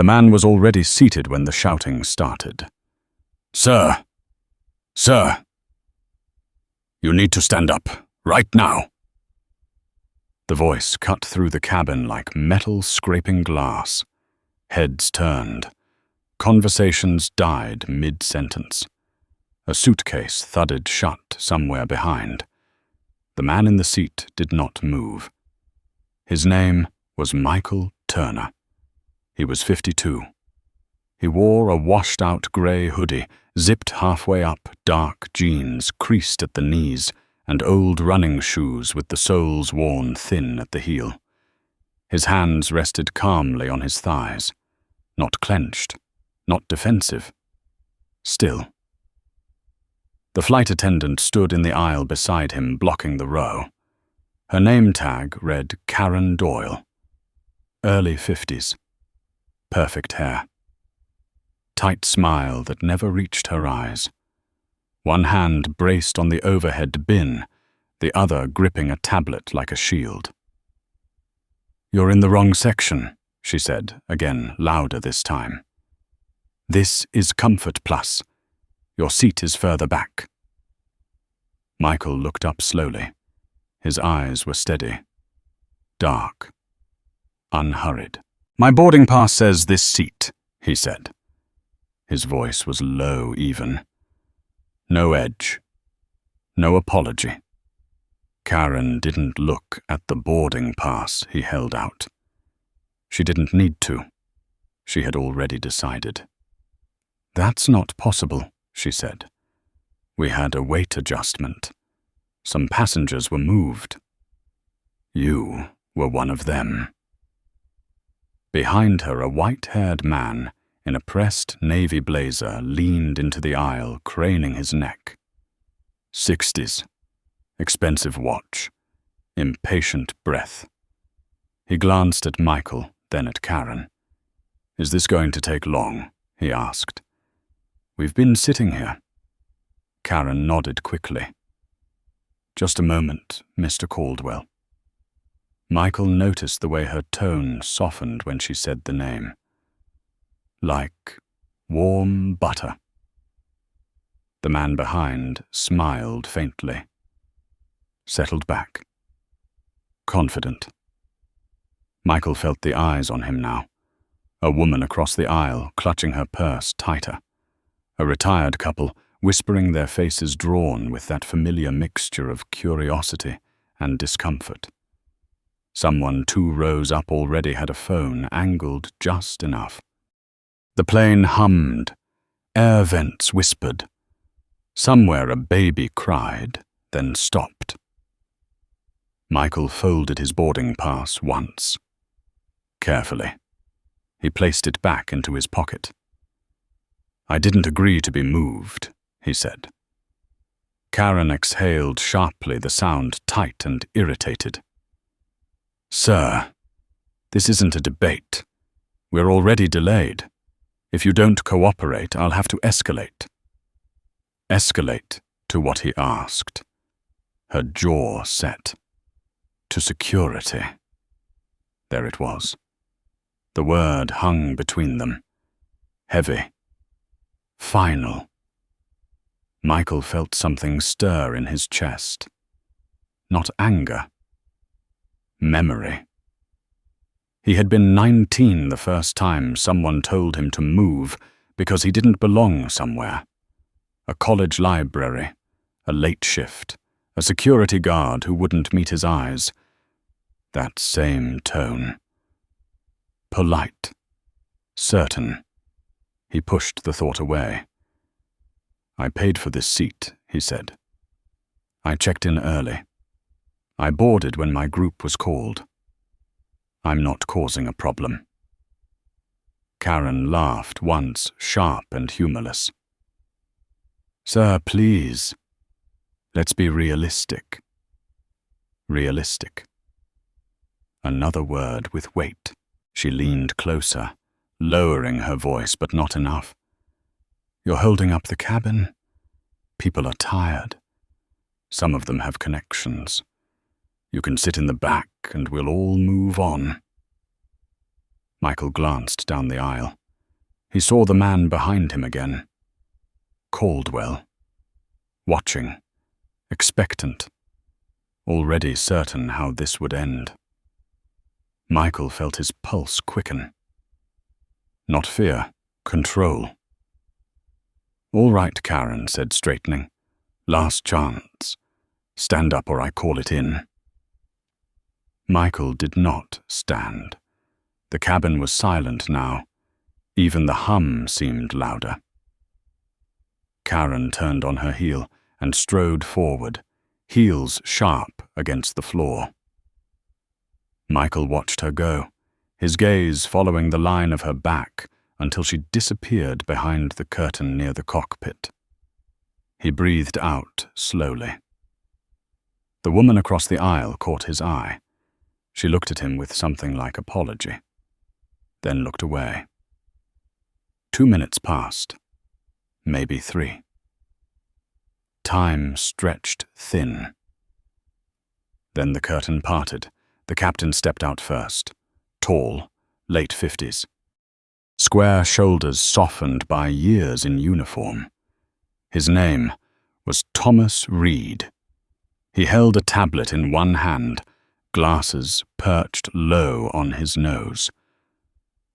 The man was already seated when the shouting started. "Sir! Sir! You need to stand up, right now." The voice cut through the cabin like metal scraping glass. Heads turned. Conversations died mid-sentence. A suitcase thudded shut somewhere behind. The man in the seat did not move. His name was Michael Turner. He was 52. He wore a washed-out grey hoodie, zipped halfway up, dark jeans creased at the knees, and old running shoes with the soles worn thin at the heel. His hands rested calmly on his thighs, not clenched, not defensive, still. The flight attendant stood in the aisle beside him, blocking the row. Her name tag read Karen Doyle. Early 50s. Perfect hair. Tight smile that never reached her eyes. One hand braced on the overhead bin, the other gripping a tablet like a shield. "You're in the wrong section," she said, again louder this time. "This is Comfort Plus. Your seat is further back." Michael looked up slowly. His eyes were steady, dark, unhurried. "My boarding pass says this seat," he said. His voice was low even. No edge. No apology. Karen didn't look at the boarding pass he held out. She didn't need to. She had already decided. "That's not possible," she said. "We had a weight adjustment. Some passengers were moved. You were one of them." Behind her, a white-haired man in a pressed navy blazer leaned into the aisle, craning his neck. 60s. Expensive watch. Impatient breath. He glanced at Michael, then at Karen. "Is this going to take long?" he asked. "We've been sitting here." Karen nodded quickly. "Just a moment, Mr. Caldwell." Michael noticed the way her tone softened when she said the name. Like warm butter. The man behind smiled faintly. Settled back. Confident. Michael felt the eyes on him now. A woman across the aisle, clutching her purse tighter. A retired couple, whispering, their faces drawn with that familiar mixture of curiosity and discomfort. Someone 2 rows up already had a phone angled just enough. The plane hummed. Air vents whispered. Somewhere a baby cried, then stopped. Michael folded his boarding pass once. Carefully. He placed it back into his pocket. "I didn't agree to be moved," he said. Karen exhaled sharply, the sound tight and irritated. "Sir, this isn't a debate. We're already delayed. If you don't cooperate, I'll have to escalate." Escalate to what he asked. Her jaw set. To security. There it was. The word hung between them. Heavy. Final. Michael felt something stir in his chest. Not anger. Memory. He had been 19 the first time someone told him to move because he didn't belong somewhere. A college library, a late shift, a security guard who wouldn't meet his eyes. That same tone. Polite. Certain. He pushed the thought away. "I paid for this seat," he said. "I checked in early. I boarded when my group was called. I'm not causing a problem." Karen laughed once, sharp and humorless. "Sir, please. Let's be realistic." Realistic. Another word with weight. She leaned closer, lowering her voice, but not enough. "You're holding up the cabin. People are tired. Some of them have connections. You can sit in the back and we'll all move on." Michael glanced down the aisle. He saw the man behind him again. Caldwell. Watching. Expectant. Already certain how this would end. Michael felt his pulse quicken. Not fear, control. "All right, Karen," said, straightening. "Last chance. Stand up or I call it in." Michael did not stand. The cabin was silent now. Even the hum seemed louder. Karen turned on her heel and strode forward, heels sharp against the floor. Michael watched her go, his gaze following the line of her back until she disappeared behind the curtain near the cockpit. He breathed out slowly. The woman across the aisle caught his eye. She looked at him with something like apology, then looked away. 2 minutes passed, maybe 3. Time stretched thin. Then the curtain parted. The captain stepped out first, tall, late 50s. Square shoulders softened by years in uniform. His name was Thomas Reed. He held a tablet in one hand, glasses perched low on his nose.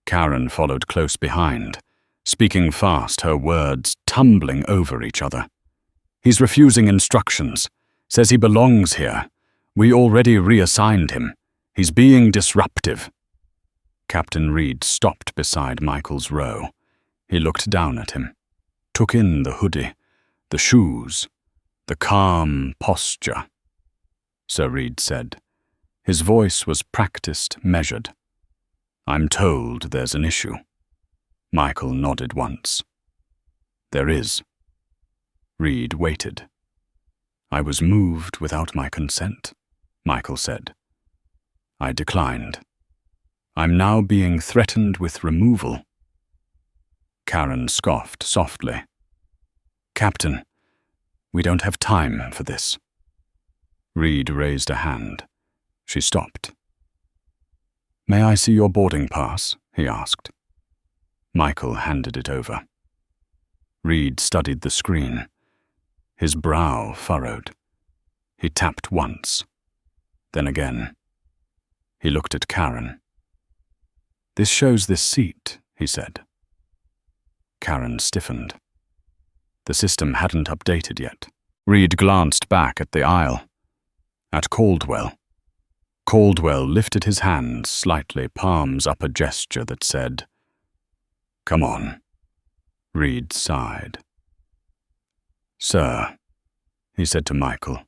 Karen followed close behind, speaking fast, her words tumbling over each other. "He's refusing instructions. Says he belongs here. We already reassigned him. He's being disruptive." Captain Reed stopped beside Michael's row. He looked down at him, took in the hoodie, the shoes, the calm posture. Sir Reed said. His voice was practiced, measured. "I'm told there's an issue." Michael nodded once. "There is." Reed waited. "I was moved without my consent," Michael said. "I declined. I'm now being threatened with removal." Karen scoffed softly. "Captain, we don't have time for this." Reed raised a hand. She stopped. "May I see your boarding pass?" he asked. Michael handed it over. Reed studied the screen. His brow furrowed. He tapped once, then again. He looked at Karen. "This shows this seat," he said. Karen stiffened. The system hadn't updated yet. Reed glanced back at the aisle. At Caldwell. Caldwell lifted his hands slightly, palms up, a gesture that said, "Come on." Reed sighed. "Sir," he said to Michael,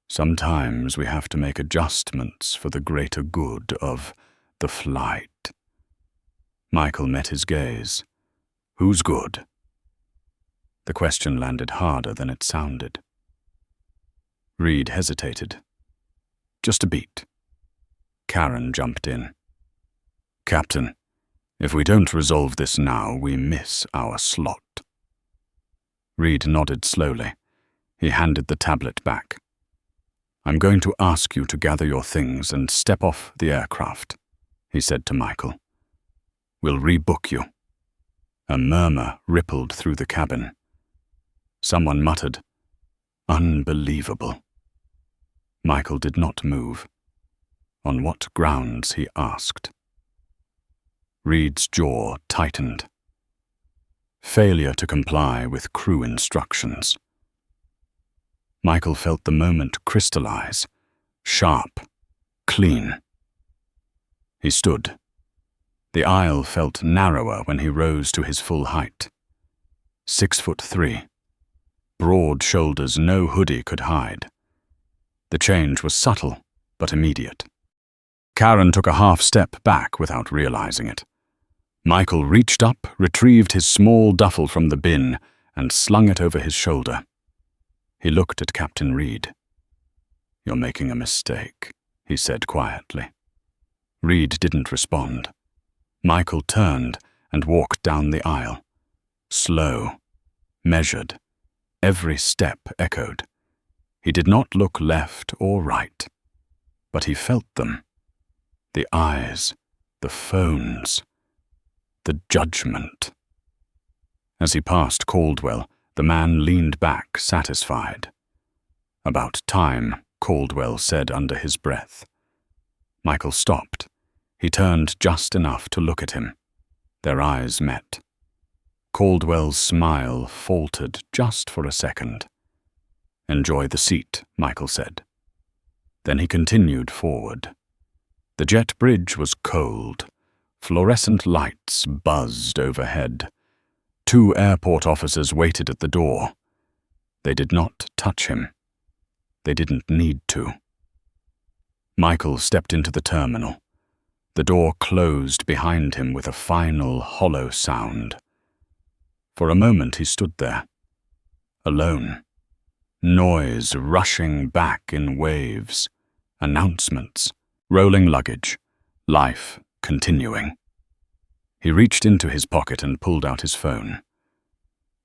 "sometimes we have to make adjustments for the greater good of the flight." Michael met his gaze. "Who's good?" The question landed harder than it sounded. Reed hesitated. "Just a beat." Karen jumped in. "Captain, if we don't resolve this now, we miss our slot." Reed nodded slowly. He handed the tablet back. "I'm going to ask you to gather your things and step off the aircraft," he said to Michael. "We'll rebook you." A murmur rippled through the cabin. Someone muttered, "Unbelievable." Michael did not move. On what grounds, he asked. Reed's jaw tightened. Failure to comply with crew instructions. Michael felt the moment crystallize, sharp, clean. He stood. The aisle felt narrower when he rose to his full height. 6'3". Broad shoulders no hoodie could hide. The change was subtle, but immediate. Karen took a half step back without realizing it. Michael reached up, retrieved his small duffel from the bin, and slung it over his shoulder. He looked at Captain Reed. "You're making a mistake," he said quietly. Reed didn't respond. Michael turned and walked down the aisle. Slow, measured, every step echoed. He did not look left or right, but he felt them. The eyes, the phones, the judgment. As he passed Caldwell, the man leaned back, satisfied. "About time," Caldwell said under his breath. Michael stopped. He turned just enough to look at him. Their eyes met. Caldwell's smile faltered just for a second. "Enjoy the seat," Michael said. Then he continued forward. The jet bridge was cold. Fluorescent lights buzzed overhead. 2 airport officers waited at the door. They did not touch him. They didn't need to. Michael stepped into the terminal. The door closed behind him with a final, hollow sound. For a moment he stood there, alone. Noise rushing back in waves. Announcements. Rolling luggage. Life continuing. He reached into his pocket and pulled out his phone.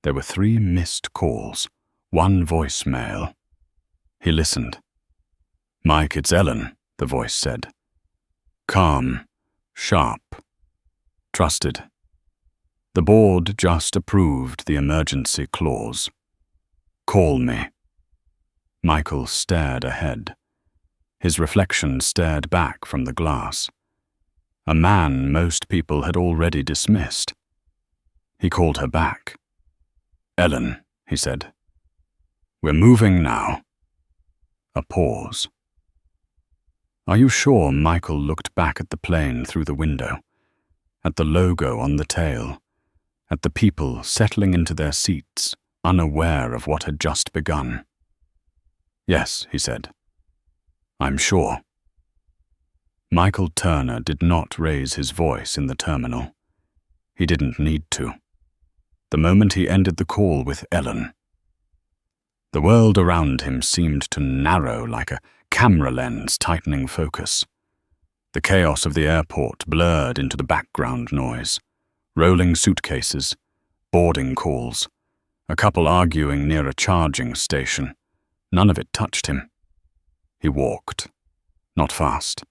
There were 3 missed calls, 1 voicemail. He listened. "Mike, it's Ellen," the voice said. Calm, sharp, trusted. The board just approved the emergency clause. "Call me." Michael stared ahead. His reflection stared back from the glass. A man most people had already dismissed. He called her back. "Ellen," he said. "We're moving now." A pause. "Are you sure?" Michael looked back at the plane through the window, at the logo on the tail, at the people settling into their seats, unaware of what had just begun. "Yes," he said. "I'm sure." Michael Turner did not raise his voice in the terminal. He didn't need to. The moment he ended the call with Ellen, the world around him seemed to narrow like a camera lens tightening focus. The chaos of the airport blurred into the background noise. Rolling suitcases, boarding calls, a couple arguing near a charging station. None of it touched him. He walked. Not fast.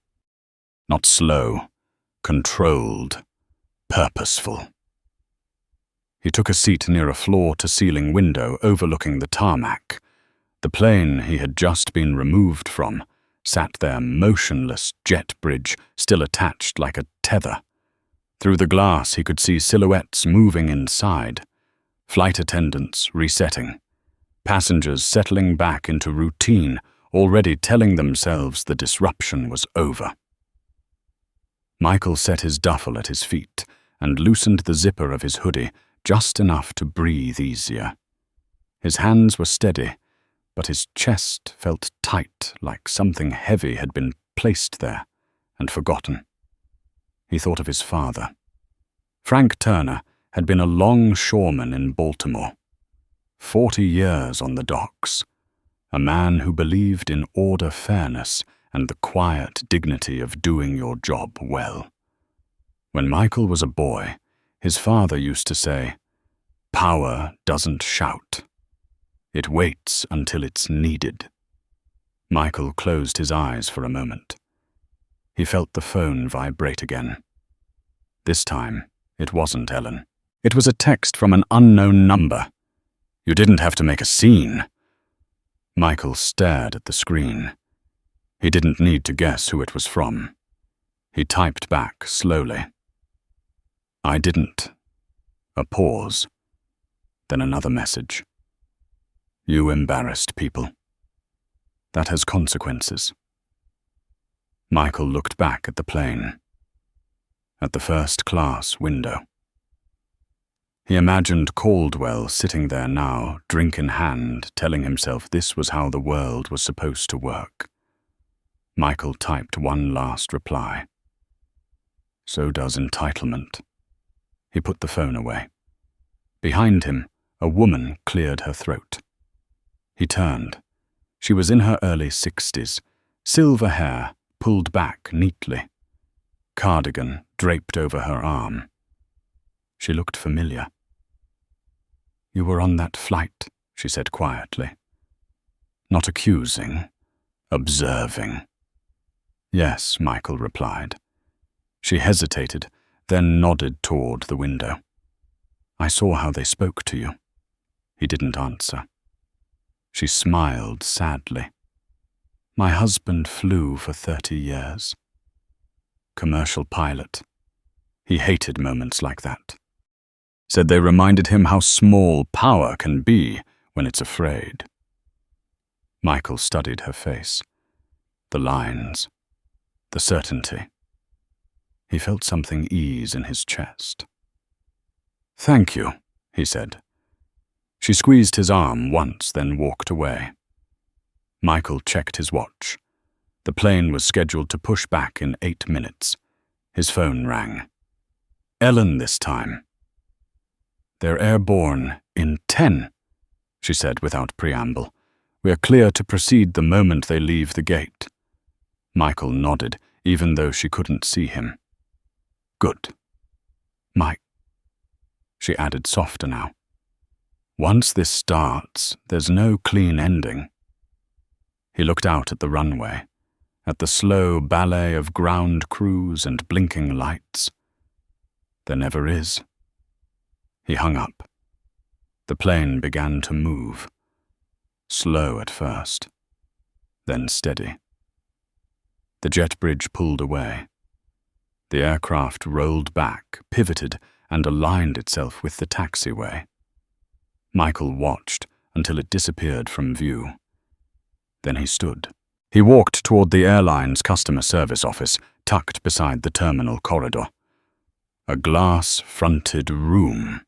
Not slow. Controlled. Purposeful. He took a seat near a floor-to-ceiling window overlooking the tarmac. The plane he had just been removed from sat there, motionless, jet bridge still attached like a tether. Through the glass he could see silhouettes moving inside, flight attendants resetting, passengers settling back into routine, already telling themselves the disruption was over. Michael set his duffel at his feet and loosened the zipper of his hoodie just enough to breathe easier. His hands were steady, but his chest felt tight, like something heavy had been placed there and forgotten. He thought of his father. Frank Turner had been a longshoreman in Baltimore. 40 years on the docks. A man who believed in order, fairness, and the quiet dignity of doing your job well. When Michael was a boy, his father used to say, "Power doesn't shout. It waits until it's needed." Michael closed his eyes for a moment. He felt the phone vibrate again. This time, it wasn't Ellen. It was a text from an unknown number. "You didn't have to make a scene." Michael stared at the screen. He didn't need to guess who it was from. He typed back slowly. "I didn't." A pause. Then another message. "You embarrassed people. That has consequences." Michael looked back at the plane, at the first-class window. He imagined Caldwell sitting there now, drink in hand, telling himself this was how the world was supposed to work. Michael typed one last reply. "So does entitlement." He put the phone away. Behind him, a woman cleared her throat. He turned. She was in her early 60s, silver hair pulled back neatly, cardigan draped over her arm. She looked familiar. "You were on that flight," she said quietly. Not accusing, observing. "Yes," Michael replied. She hesitated, then nodded toward the window. "I saw how they spoke to you." He didn't answer. She smiled sadly. "My husband flew for 30 years. Commercial pilot. He hated moments like that. Said they reminded him how small power can be when it's afraid." Michael studied her face. The lines. The certainty. He felt something ease in his chest. "Thank you," he said. She squeezed his arm once, then walked away. Michael checked his watch. The plane was scheduled to push back in 8 minutes. His phone rang. Ellen this time. "They're airborne in 10, she said without preamble. "We're clear to proceed the moment they leave the gate." Michael nodded, even though she couldn't see him. "Good. Mike," she added softer now. "Once this starts, there's no clean ending." He looked out at the runway, at the slow ballet of ground crews and blinking lights. There never is. He hung up. The plane began to move. Slow at first, then steady. The jet bridge pulled away. The aircraft rolled back, pivoted, and aligned itself with the taxiway. Michael watched until it disappeared from view. Then he stood. He walked toward the airline's customer service office, tucked beside the terminal corridor. A glass-fronted room.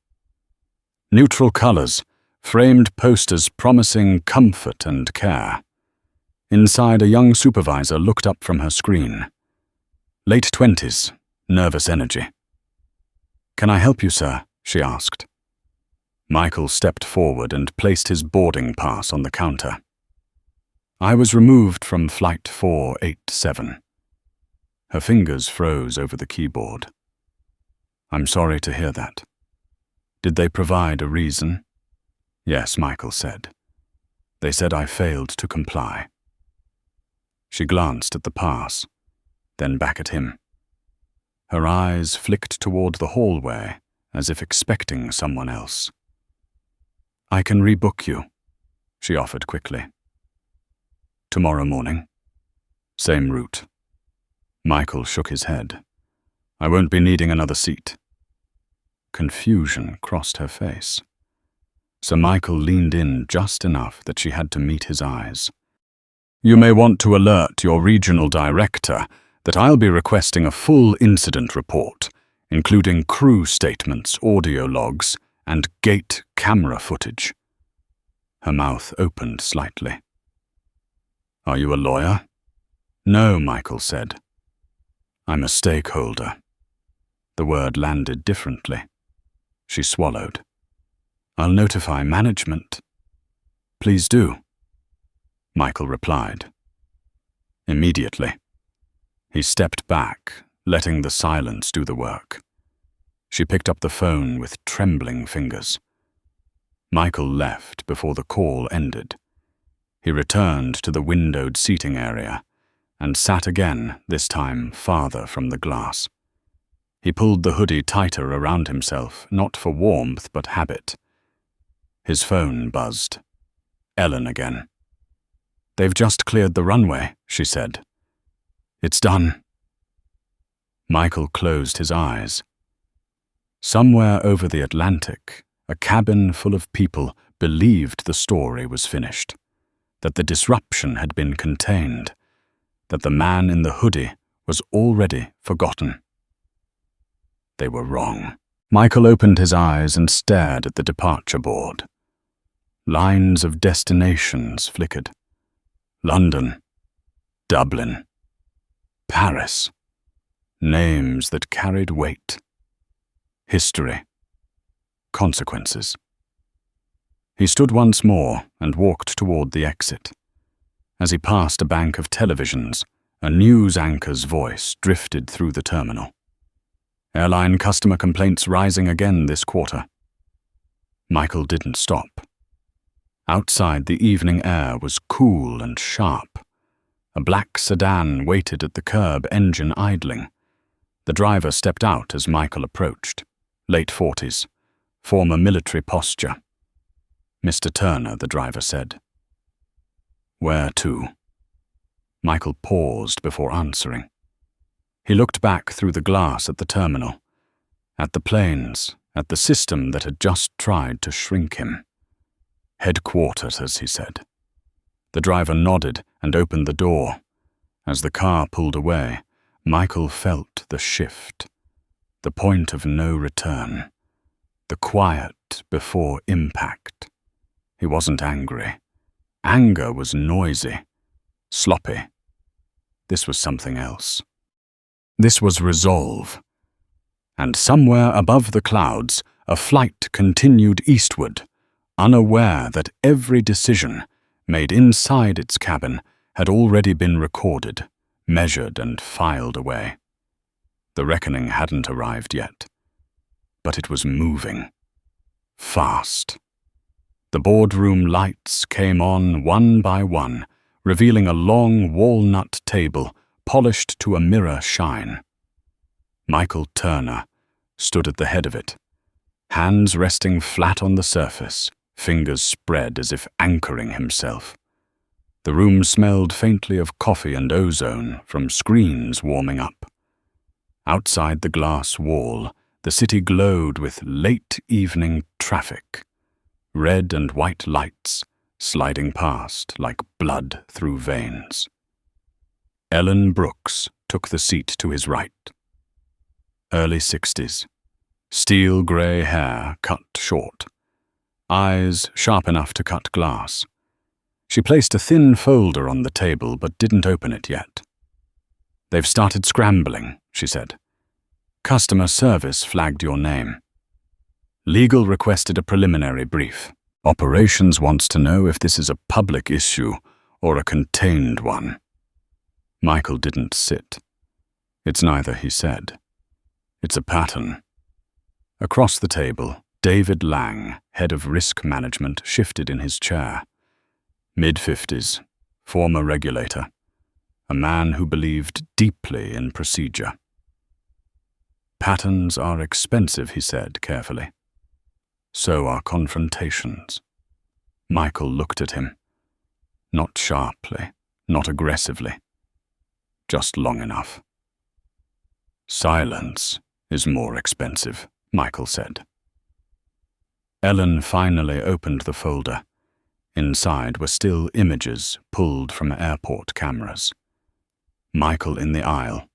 Neutral colors, framed posters promising comfort and care. Inside, a young supervisor looked up from her screen. Late 20s, nervous energy. "Can I help you, sir?" she asked. Michael stepped forward and placed his boarding pass on the counter. "I was removed from Flight 487. Her fingers froze over the keyboard. "I'm sorry to hear that. Did they provide a reason?" "Yes," Michael said. "They said I failed to comply." She glanced at the pass, then back at him. Her eyes flicked toward the hallway, as if expecting someone else. "I can rebook you," she offered quickly. "Tomorrow morning. Same route." Michael shook his head. "I won't be needing another seat." Confusion crossed her face. So Michael leaned in just enough that she had to meet his eyes. "You may want to alert your regional director that I'll be requesting a full incident report, including crew statements, audio logs, and gate camera footage." Her mouth opened slightly. "Are you a lawyer?" "No," Michael said. "I'm a stakeholder." The word landed differently. She swallowed. "I'll notify management." "Please do," Michael replied. Immediately. He stepped back, letting the silence do the work. She picked up the phone with trembling fingers. Michael left before the call ended. He returned to the windowed seating area and sat again, this time farther from the glass. He pulled the hoodie tighter around himself, not for warmth but habit. His phone buzzed. Ellen again. "They've just cleared the runway," she said. "It's done." Michael closed his eyes. Somewhere over the Atlantic, a cabin full of people believed the story was finished, that the disruption had been contained, that the man in the hoodie was already forgotten. They were wrong. Michael opened his eyes and stared at the departure board. Lines of destinations flickered. London, Dublin, Paris. Names that carried weight. History. Consequences. He stood once more and walked toward the exit. As he passed a bank of televisions, a news anchor's voice drifted through the terminal. "Airline customer complaints rising again this quarter." Michael didn't stop. Outside, the evening air was cool and sharp. A black sedan waited at the curb, engine idling. The driver stepped out as Michael approached. Late 40s, former military posture. "Mr. Turner," the driver said. "Where to?" Michael paused before answering. He looked back through the glass at the terminal, at the planes, at the system that had just tried to shrink him. "Headquarters," he said. The driver nodded and opened the door. As the car pulled away, Michael felt the shift, the point of no return, the quiet before impact. He wasn't angry. Anger was noisy, sloppy. This was something else. This was resolve. And somewhere above the clouds, a flight continued eastward, unaware that every decision made inside its cabin had already been recorded, measured and filed away. The reckoning hadn't arrived yet, but it was moving. Fast. The boardroom lights came on one by one, revealing a long walnut table polished to a mirror shine. Michael Turner stood at the head of it, hands resting flat on the surface, fingers spread as if anchoring himself. The room smelled faintly of coffee and ozone from screens warming up. Outside the glass wall, the city glowed with late evening traffic, red and white lights sliding past like blood through veins. Ellen Brooks took the seat to his right. Early 60s, steel grey hair cut short, eyes sharp enough to cut glass. She placed a thin folder on the table but didn't open it yet. "They've started scrambling," she said. "Customer service flagged your name. Legal requested a preliminary brief. Operations wants to know if this is a public issue or a contained one." Michael didn't sit. "It's neither," he said. "It's a pattern." Across the table, David Lang, head of risk management, shifted in his chair. Mid-50s, former regulator, a man who believed deeply in procedure. "Patterns are expensive," he said carefully. "So are confrontations." Michael looked at him. Not sharply, not aggressively. Just long enough. "Silence is more expensive," Michael said. Ellen finally opened the folder. Inside were still images pulled from airport cameras. Michael in the aisle,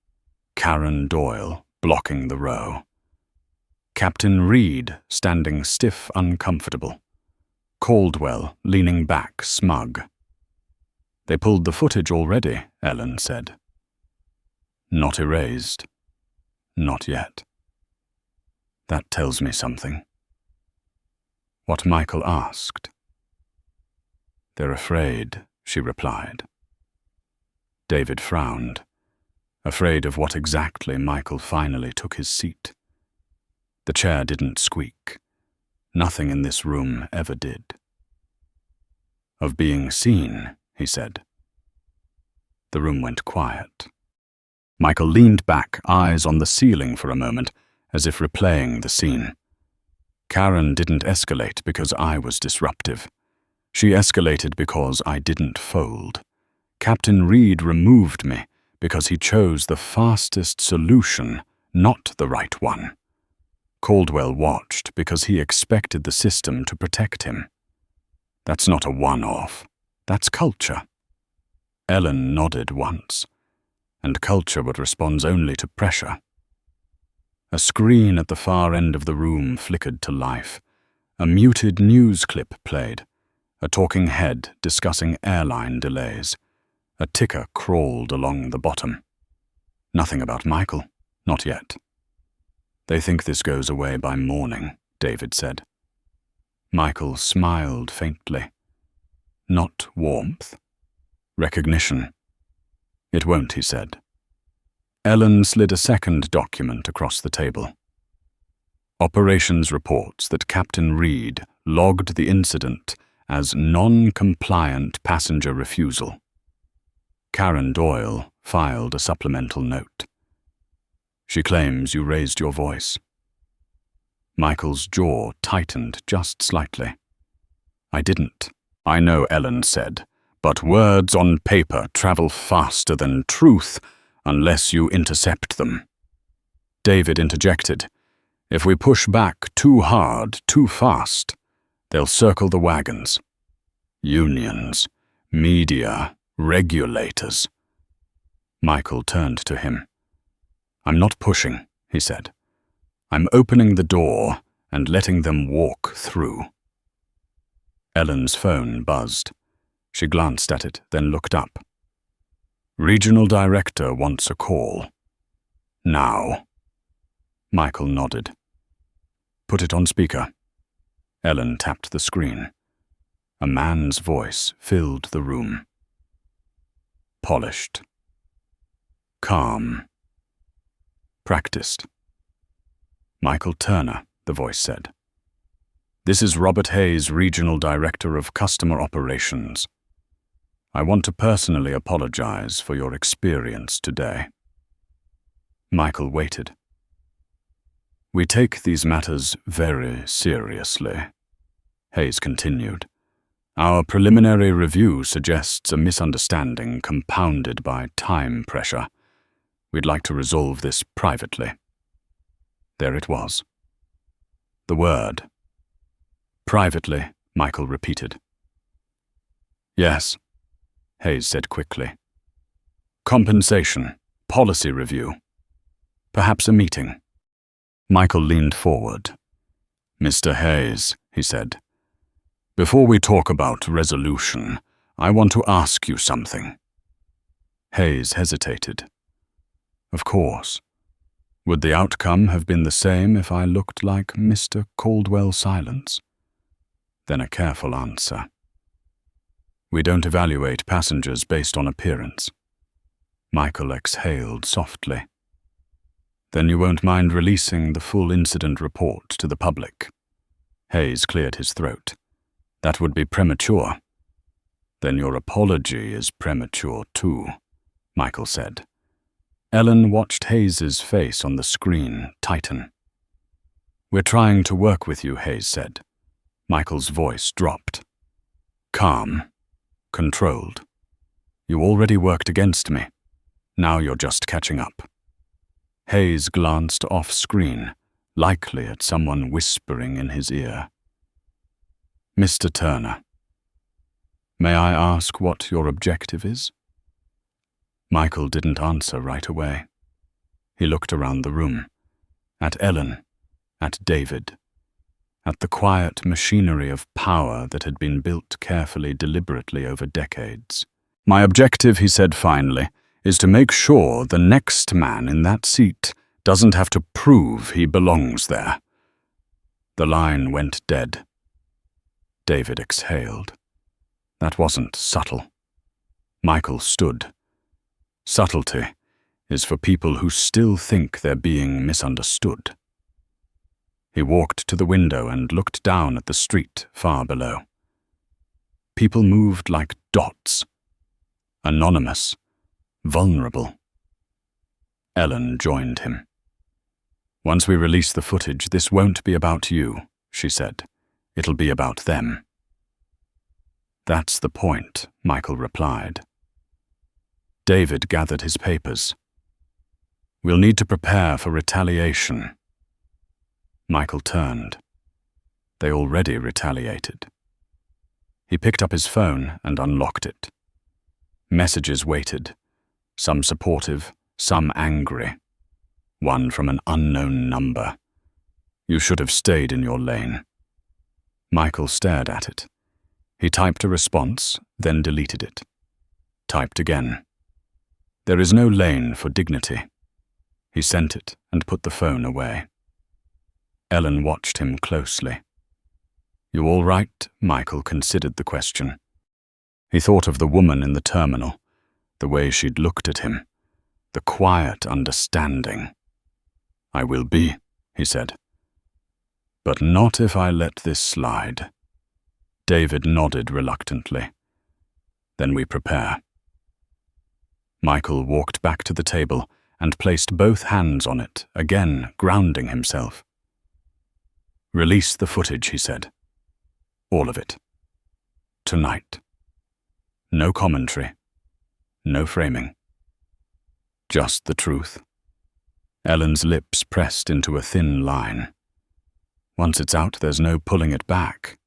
Karen Doyle blocking the row. Captain Reed standing stiff, uncomfortable. Caldwell leaning back, smug. "They pulled the footage already," Ellen said. "Not erased. Not yet." "That tells me something." What Michael asked. "They're afraid," she replied. David frowned, afraid of what exactly. Michael finally took his seat. The chair didn't squeak. Nothing in this room ever did. "Of being seen," he said. The room went quiet. Michael leaned back, eyes on the ceiling for a moment, as if replaying the scene. Karen didn't escalate because I was disruptive. She escalated because I didn't fold. Captain Reed removed me because he chose the fastest solution, not the right one. Caldwell watched because he expected the system to protect him. That's not a one-off. That's culture. Ellen nodded once, and culture what responds only to pressure. A screen at the far end of the room flickered to life. A muted news clip played. A talking head discussing airline delays. A ticker crawled along the bottom. Nothing about Michael, not yet. "They think this goes away by morning," David said. Michael smiled faintly. Not warmth. Recognition. "It won't," he said. Ellen slid a second document across the table. Operations reports that Captain Reed logged the incident as non-compliant passenger refusal. Karen Doyle filed a supplemental note. She claims you raised your voice. Michael's jaw tightened just slightly. I didn't. I know, Ellen said, but words on paper travel faster than truth unless you intercept them. David interjected. If we push back too hard, too fast, they'll circle the wagons. Unions, media, regulators. Michael turned to him. I'm not pushing, he said. I'm opening the door and letting them walk through. Ellen's phone buzzed. She glanced at it, then looked up. Regional Director wants a call. Now. Michael nodded. Put it on speaker. Ellen tapped the screen. A man's voice filled the room. Polished. Calm. Practiced. Michael Turner, the voice said. This is Robert Hayes, Regional Director of Customer Operations. I want to personally apologize for your experience today. Michael waited. We take these matters very seriously, Hayes continued. Our preliminary review suggests a misunderstanding compounded by time pressure. We'd like to resolve this privately. There it was. The word. Privately, Michael repeated. Yes, Hayes said quickly. Compensation, policy review. Perhaps a meeting. Michael leaned forward. Mr. Hayes, he said, before we talk about resolution, I want to ask you something. Hayes hesitated. Of course. Would the outcome have been the same if I looked like Mr. Caldwell Silence? Then a careful answer. We don't evaluate passengers based on appearance. Michael exhaled softly. Then you won't mind releasing the full incident report to the public. Hayes cleared his throat. That would be premature. Then your apology is premature too, Michael said. Ellen watched Hayes's face on the screen tighten. We're trying to work with you, Hayes said. Michael's voice dropped. Calm. Controlled. You already worked against me. Now you're just catching up. Hayes glanced off-screen, likely at someone whispering in his ear. Mr. Turner, may I ask what your objective is? Michael didn't answer right away. He looked around the room, at Ellen, at David, at the quiet machinery of power that had been built carefully, deliberately over decades. My objective, he said finally, is to make sure the next man in that seat doesn't have to prove he belongs there. The line went dead. David exhaled. That wasn't subtle. Michael stood. Subtlety is for people who still think they're being misunderstood. He walked to the window and looked down at the street far below. People moved like dots. Anonymous. Vulnerable. Ellen joined him. Once we release the footage, this won't be about you, she said. It'll be about them. That's the point, Michael replied. David gathered his papers. We'll need to prepare for retaliation. Michael turned. They already retaliated. He picked up his phone and unlocked it. Messages waited, some supportive, some angry. One from an unknown number. You should have stayed in your lane. Michael stared at it. He typed a response, then deleted it. Typed again. There is no lane for dignity. He sent it and put the phone away. Ellen watched him closely. You all right? Michael considered the question. He thought of the woman in the terminal, the way she'd looked at him, the quiet understanding. I will be, he said. But not if I let this slide. David nodded reluctantly. Then we prepare. Michael walked back to the table and placed both hands on it, again grounding himself. "Release the footage," he said. "All of it. Tonight. No commentary. No framing. Just the truth." Ellen's lips pressed into a thin line. "Once it's out, there's no pulling it back."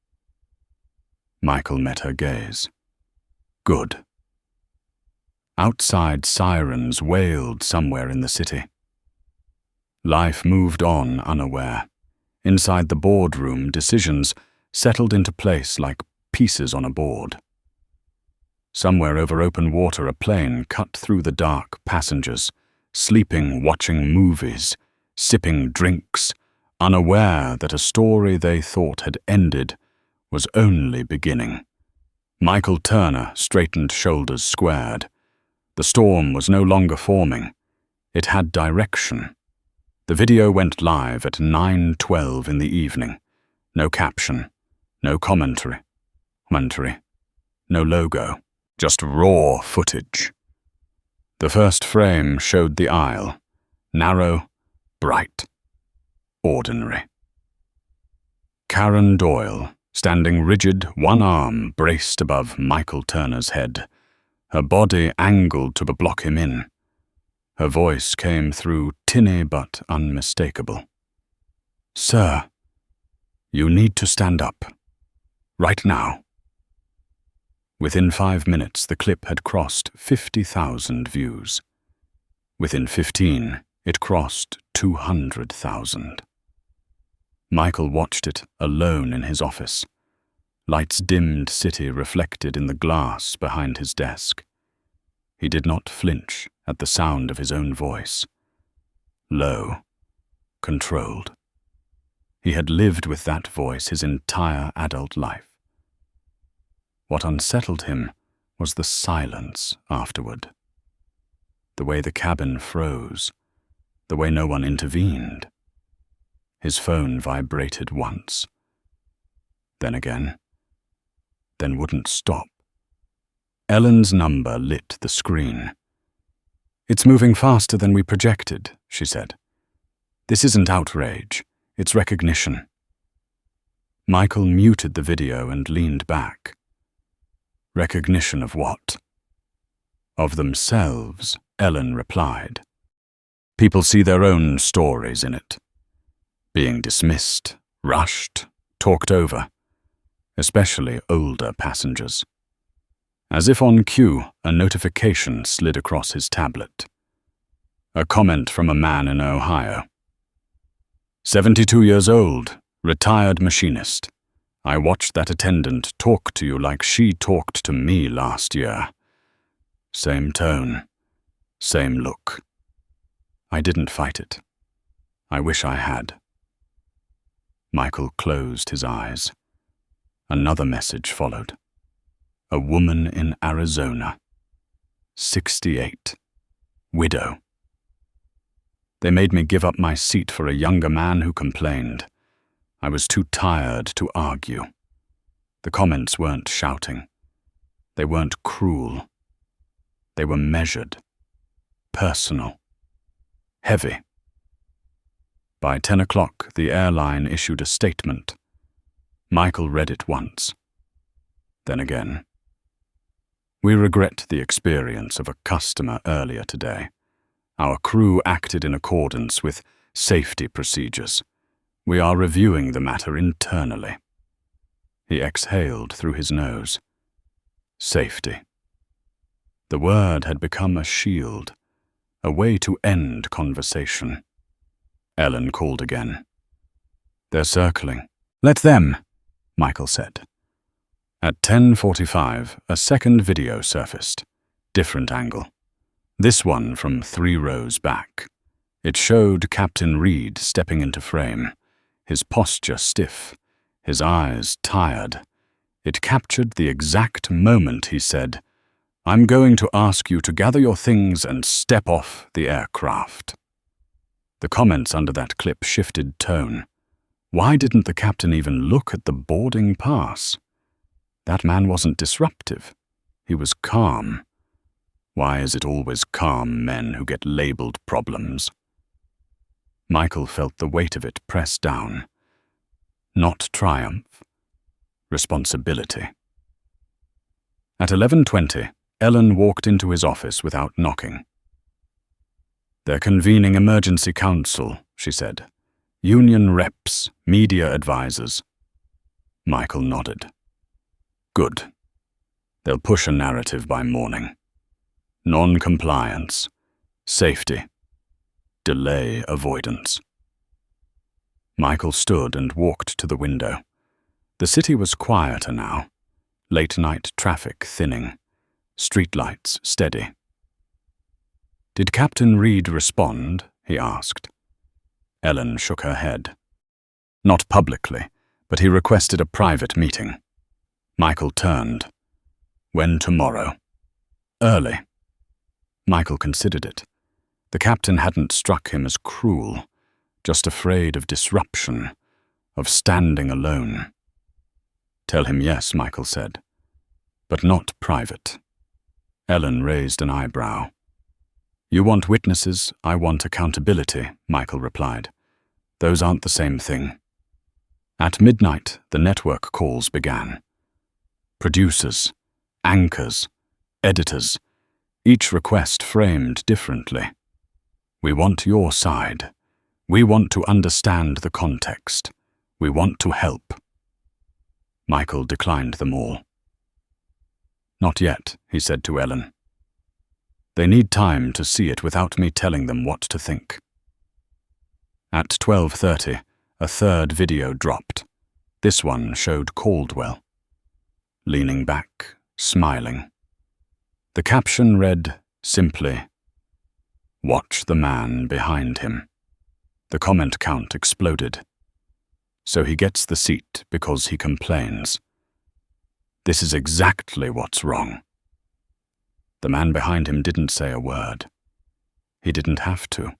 Michael met her gaze. "Good." Outside, sirens wailed somewhere in the city. Life moved on unaware. Inside the boardroom, decisions settled into place like pieces on a board. Somewhere over open water, a plane cut through the dark passengers, sleeping, watching movies, sipping drinks, unaware that a story they thought had ended was only beginning. Michael Turner straightened, shoulders squared. The storm was no longer forming. It had direction. The video went live at 9:12 in the evening. No caption, no commentary, no logo, just raw footage. The first frame showed the aisle, narrow, bright, ordinary. Karen Doyle, standing rigid, one arm braced above Michael Turner's head, her body angled to block him in. Her voice came through tinny but unmistakable. "Sir, you need to stand up. Right now." Within 5 minutes, the clip had crossed 50,000 views. Within 15, it crossed 200,000. Michael watched it alone in his office. Lights dimmed city reflected in the glass behind his desk. He did not flinch at the sound of his own voice. Low, controlled. He had lived with that voice his entire adult life. What unsettled him was the silence afterward. The way the cabin froze, the way no one intervened. His phone vibrated once, then again, then wouldn't stop. Ellen's number lit the screen. "It's moving faster than we projected," she said. "This isn't outrage, it's recognition." Michael muted the video and leaned back. "Recognition of what?" "Of themselves," Ellen replied. "People see their own stories in it. Being dismissed, rushed, talked over, especially older passengers." As if on cue, a notification slid across his tablet. A comment from a man in Ohio. 72 years old, retired machinist. I watched that attendant talk to you like she talked to me last year. Same tone, same look. I didn't fight it. I wish I had. Michael closed his eyes. Another message followed. A woman in Arizona. 68. Widow. They made me give up my seat for a younger man who complained. I was too tired to argue. The comments weren't shouting. They weren't cruel. They were measured, personal, heavy. By 10 o'clock, the airline issued a statement. Michael read it once, then again. "We regret the experience of a customer earlier today. Our crew acted in accordance with safety procedures. We are reviewing the matter internally." He exhaled through his nose. Safety. The word had become a shield, a way to end conversation. Ellen called again. "They're circling." "Let them," Michael said. At 10:45, a second video surfaced. Different angle. This one from 3 rows back. It showed Captain Reed stepping into frame, his posture stiff, his eyes tired. It captured the exact moment he said, "I'm going to ask you to gather your things and step off the aircraft." The comments under that clip shifted tone. Why didn't the captain even look at the boarding pass? That man wasn't disruptive. He was calm. Why is it always calm men who get labeled problems? Michael felt the weight of it press down. Not triumph, responsibility. At 11:20, Ellen walked into his office without knocking. "They're convening emergency council," she said. "Union reps, media advisors." Michael nodded. "Good. They'll push a narrative by morning. Non-compliance, safety, delay avoidance." Michael stood and walked to the window. The city was quieter now, late-night traffic thinning, streetlights steady. "Did Captain Reed respond?" he asked. Ellen shook her head. "Not publicly, but he requested a private meeting." Michael turned. "When tomorrow?" "Early." Michael considered it. The captain hadn't struck him as cruel, just afraid of disruption, of standing alone. "Tell him yes," Michael said, "but not private." Ellen raised an eyebrow. "You want witnesses, I want accountability," Michael replied. "Those aren't the same thing." At midnight, the network calls began. Producers, anchors, editors, each request framed differently. "We want your side. We want to understand the context. We want to help." Michael declined them all. "Not yet," he said to Ellen. "They need time to see it without me telling them what to think." At 12:30, a third video dropped. This one showed Caldwell, leaning back, smiling. The caption read, simply, "Watch the man behind him." The comment count exploded. "So he gets the seat because he complains. This is exactly what's wrong." The man behind him didn't say a word. He didn't have to.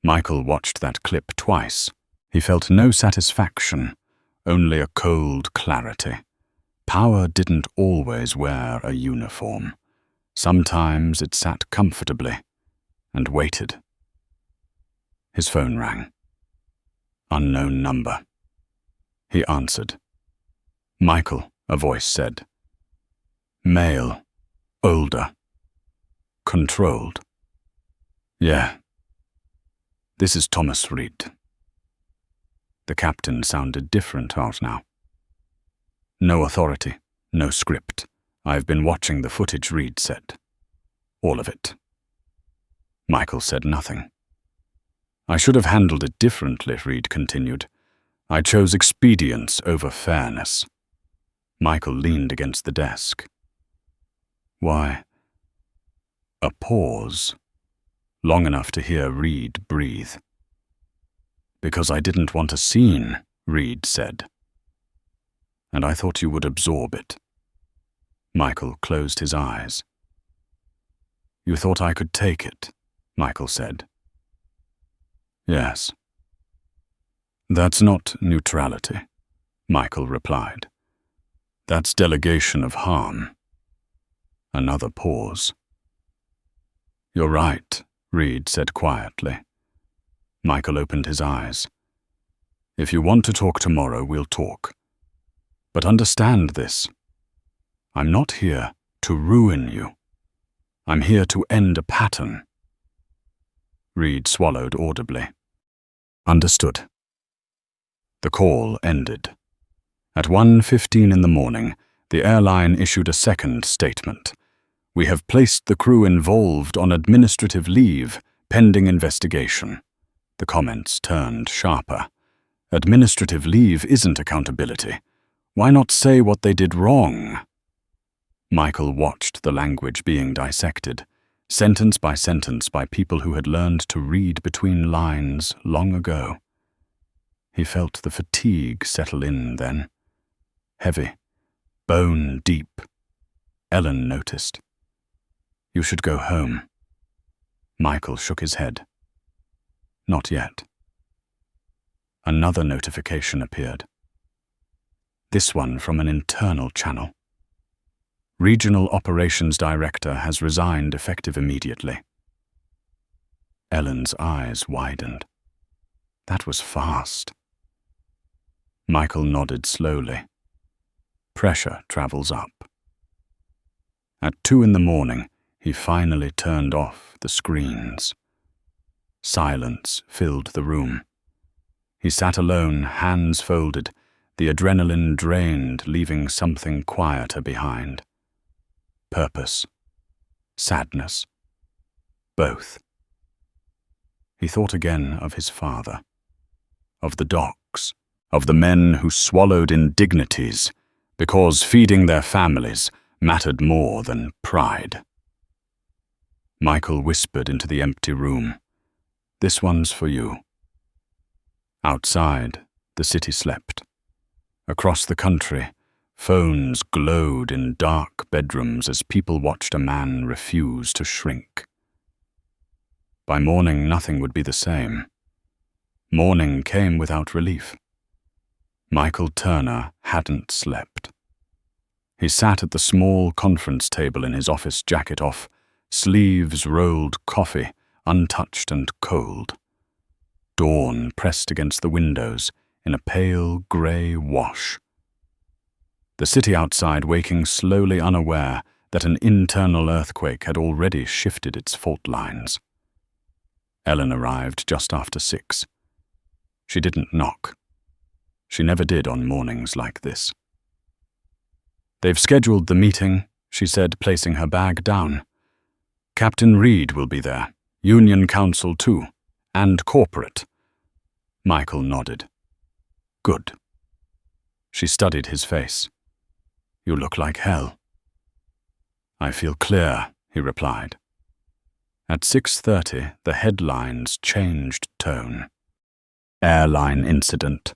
Michael watched that clip twice. He felt no satisfaction, only a cold clarity. Power didn't always wear a uniform. Sometimes it sat comfortably and waited. His phone rang. Unknown number. He answered. "Michael," a voice said. "Male. Older. Controlled." "Yeah. This is Thomas Reed." The captain sounded different out now. "No authority, no script. I've been watching the footage," Reed said. "All of it." Michael said nothing. "I should have handled it differently," Reed continued. "I chose expedience over fairness." Michael leaned against the desk. "Why?" A pause, long enough to hear Reed breathe. "Because I didn't want a scene," Reed said. "And I thought you would absorb it." Michael closed his eyes. "You thought I could take it," Michael said. "Yes." "That's not neutrality," Michael replied. "That's delegation of harm." Another pause. "You're right," Reed said quietly. Michael opened his eyes. "If you want to talk tomorrow, we'll talk. But understand this. I'm not here to ruin you. I'm here to end a pattern." Reed swallowed audibly. "Understood." The call ended. At 1:15 in the morning, the airline issued a second statement. "We have placed the crew involved on administrative leave, pending investigation." The comments turned sharper. Administrative leave isn't accountability. Why not say what they did wrong? Michael watched the language being dissected, sentence by people who had learned to read between lines long ago. He felt the fatigue settle in then. Heavy, bone deep. Ellen noticed. "You should go home." Michael shook his head. "Not yet." Another notification appeared. This one from an internal channel. Regional Operations Director has resigned effective immediately. Ellen's eyes widened. That was fast. Michael nodded slowly. Pressure travels up. At 2 a.m, he finally turned off the screens. Silence filled the room. He sat alone, hands folded, the adrenaline drained, leaving something quieter behind. Purpose. Sadness. Both. He thought again of his father, of the docks, of the men who swallowed indignities because feeding their families mattered more than pride. Michael whispered into the empty room, "This one's for you." Outside, the city slept. Across the country, phones glowed in dark bedrooms as people watched a man refuse to shrink. By morning, nothing would be the same. Morning came without relief. Michael Turner hadn't slept. He sat at the small conference table in his office jacket off, sleeves rolled coffee, untouched and cold. Dawn pressed against the windows in a pale grey wash. The city outside waking slowly, unaware that an internal earthquake had already shifted its fault lines. Ellen arrived just after 6. She didn't knock. She never did on mornings like this. "They've scheduled the meeting," she said, placing her bag down. "Captain Reed will be there, Union Council too, and corporate." Michael nodded. "Good." She studied his face. "You look like hell." "I feel clear," he replied. At 6:30, the headlines changed tone. Airline incident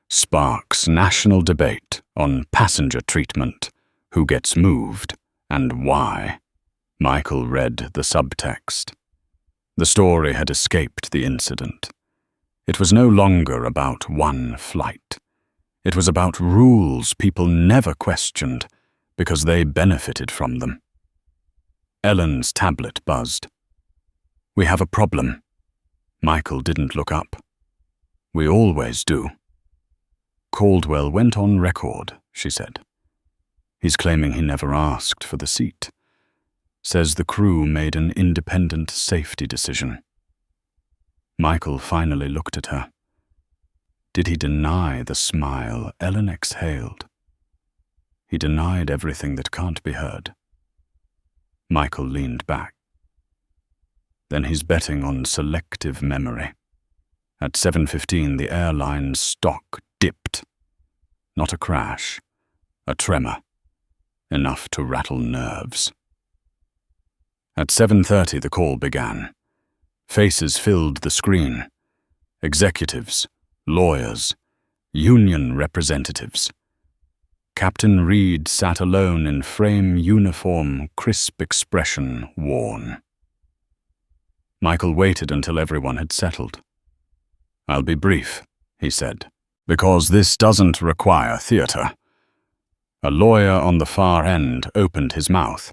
sparks national debate on passenger treatment, who gets moved, and why. Michael read the subtext. The story had escaped the incident. It was no longer about one flight. It was about rules people never questioned because they benefited from them. Ellen's tablet buzzed. "We have a problem." Michael didn't look up. "We always do." "Caldwell went on record," she said. "He's claiming he never asked for the seat. Says the crew made an independent safety decision." Michael finally looked at her. Did he deny the smile Ellen exhaled? He denied everything that can't be heard. Michael leaned back. Then he's betting on selective memory. At 7:15, the airline's stock dipped. Not a crash, a tremor, enough to rattle nerves. At 7:30, the call began. Faces filled the screen. Executives, lawyers, union representatives. Captain Reed sat alone in frame uniform, crisp expression worn. Michael waited until everyone had settled. "I'll be brief," he said, "because this doesn't require theater." A lawyer on the far end opened his mouth.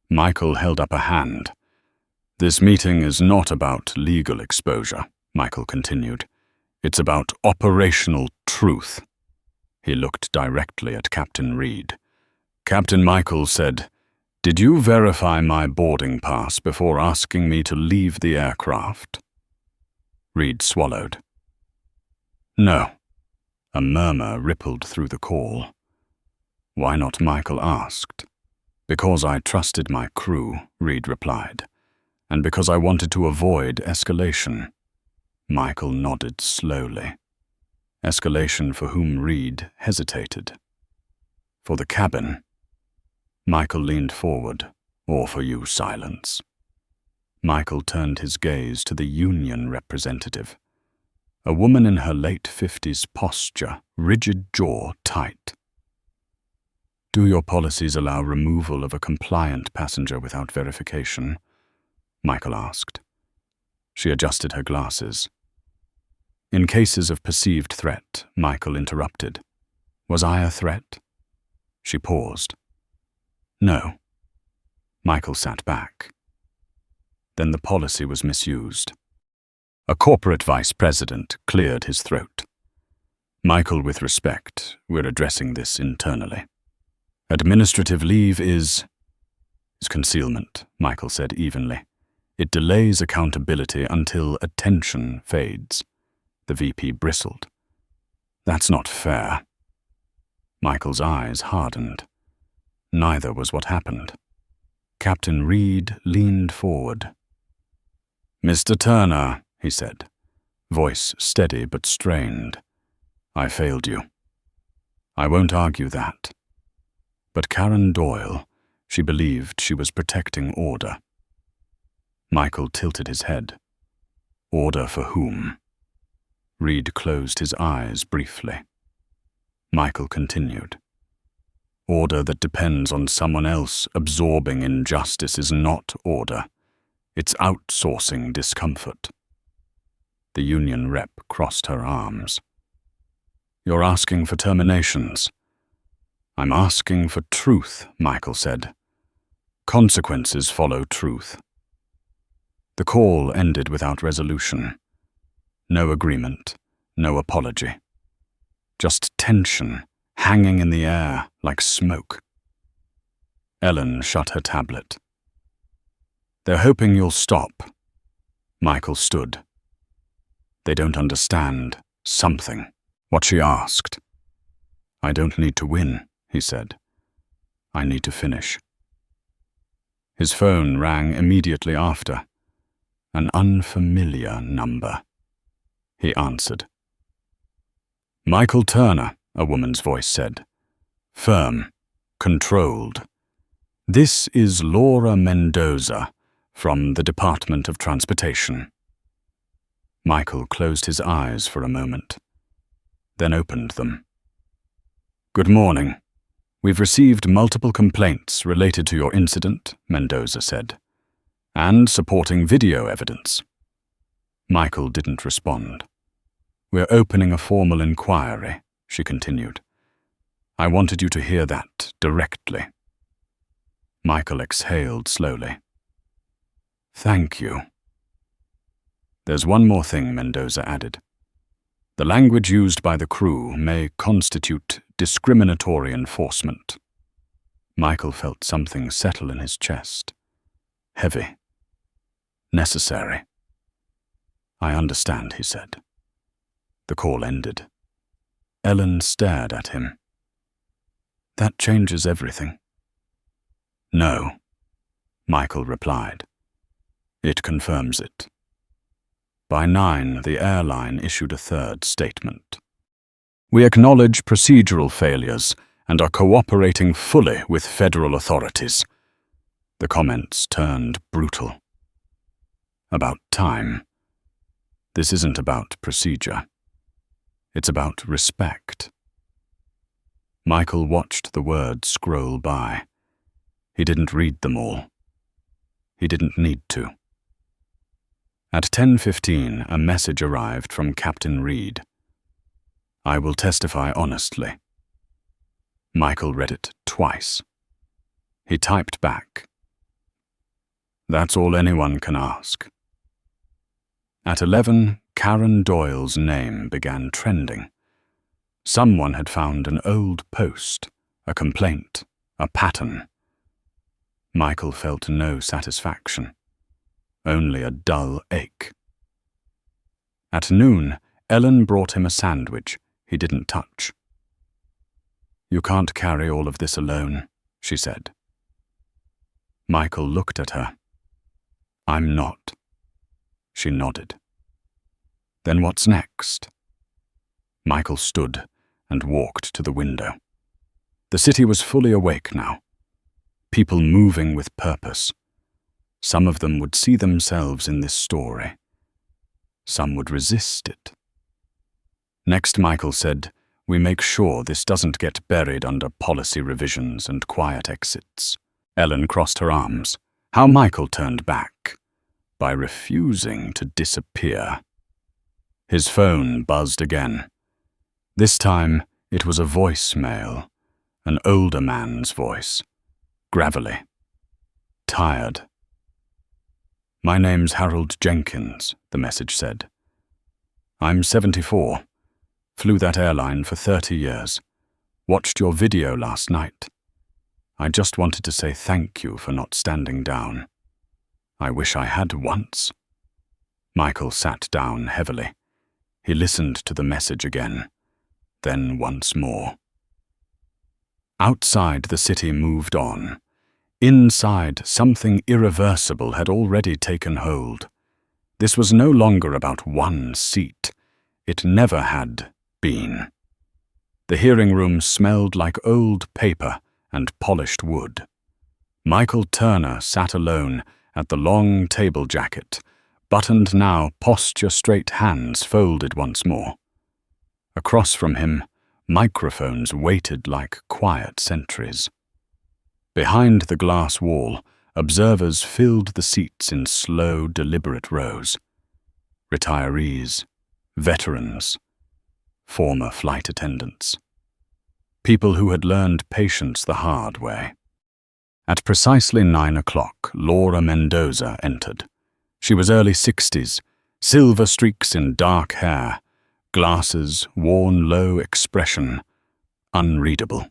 Michael held up a hand. "This meeting is not about legal exposure," Michael continued. "It's about operational truth." He looked directly at Captain Reed. Captain Michael said, "Did you verify my boarding pass before asking me to leave the aircraft?" Reed swallowed. "No." A murmur rippled through the call. "Why not?" Michael asked. "Because I trusted my crew," Reed replied, "and because I wanted to avoid escalation." Michael nodded slowly. Escalation for whom Reed hesitated. For the cabin. Michael leaned forward. "Or for you, silence." Michael turned his gaze to the union representative. A woman in her late 50s, posture, rigid jaw tight. "Do your policies allow removal of a compliant passenger without verification?" Michael asked. She adjusted her glasses. "In cases of perceived threat," Michael interrupted. "Was I a threat?" She paused. No. Michael sat back. Then the policy was misused. A corporate vice president cleared his throat. Michael, with respect, we're addressing this internally. Administrative leave is concealment, Michael said evenly. It delays accountability until attention fades. The VP bristled. That's not fair. Michael's eyes hardened. Neither was what happened. Captain Reed leaned forward. Mr. Turner, he said, voice steady but strained. I failed you. I won't argue that. But Karen Doyle, she believed she was protecting order. Michael tilted his head. Order for whom? Reed closed his eyes briefly. Michael continued. Order that depends on someone else absorbing injustice is not order. It's outsourcing discomfort. The union rep crossed her arms. You're asking for terminations. I'm asking for truth, Michael said. Consequences follow truth. The call ended without resolution. No agreement, no apology. Just tension hanging in the air like smoke. Ellen shut her tablet. They're hoping you'll stop. Michael stood. They don't understand something. What she asked. I don't need to win, he said. I need to finish. His phone rang immediately after. An unfamiliar number. He answered. Michael Turner, a woman's voice said. Firm, controlled. This is Laura Mendoza from the Department of Transportation. Michael closed his eyes for a moment, then opened them. Good morning. We've received multiple complaints related to your incident, Mendoza said, and supporting video evidence. Michael didn't respond. We're opening a formal inquiry, she continued. I wanted you to hear that directly. Michael exhaled slowly. Thank you. There's one more thing, Mendoza added. The language used by the crew may constitute discriminatory enforcement. Michael felt something settle in his chest. Heavy. Necessary. I understand, he said. The call ended. Ellen stared at him. That changes everything. No, Michael replied. It confirms it. By 9, the airline issued a third statement. We acknowledge procedural failures and are cooperating fully with federal authorities. The comments turned brutal. About time. This isn't about procedure. It's about respect. Michael watched the words scroll by. He didn't read them all. He didn't need to. At 10:15, a message arrived from Captain Reed. I will testify honestly. Michael read it twice. He typed back. That's all anyone can ask. At 11, Karen Doyle's name began trending. Someone had found an old post, a complaint, a pattern. Michael felt no satisfaction. Only a dull ache. At noon, Ellen brought him a sandwich he didn't touch. You can't carry all of this alone, she said. Michael looked at her. I'm not. She nodded. Then what's next? Michael stood and walked to the window. The city was fully awake now. People moving with purpose. Some of them would see themselves in this story. Some would resist it. Next, Michael said, we make sure this doesn't get buried under policy revisions and quiet exits. Ellen crossed her arms. How Michael turned back. By refusing to disappear. His phone buzzed again. This time, it was a voicemail, an older man's voice. gravelly, tired. "My name's Harold Jenkins," the message said. "I'm 74. Flew that airline for 30 years. Watched your video last night. I just wanted to say thank you for not standing down. I wish I had once." Michael sat down heavily. He listened to the message again, then once more. Outside, the city moved on. Inside, something irreversible had already taken hold. This was no longer about one seat. It never had been. The hearing room smelled like old paper and polished wood. Michael Turner sat alone at the long table jacket, buttoned now, posture-straight hands folded once more. Across from him, microphones waited like quiet sentries. Behind the glass wall, observers filled the seats in slow, deliberate rows. Retirees, veterans, former flight attendants. People who had learned patience the hard way. At precisely 9 o'clock, Laura Mendoza entered. She was early 60s, silver streaks in dark hair, glasses, worn low expression, unreadable.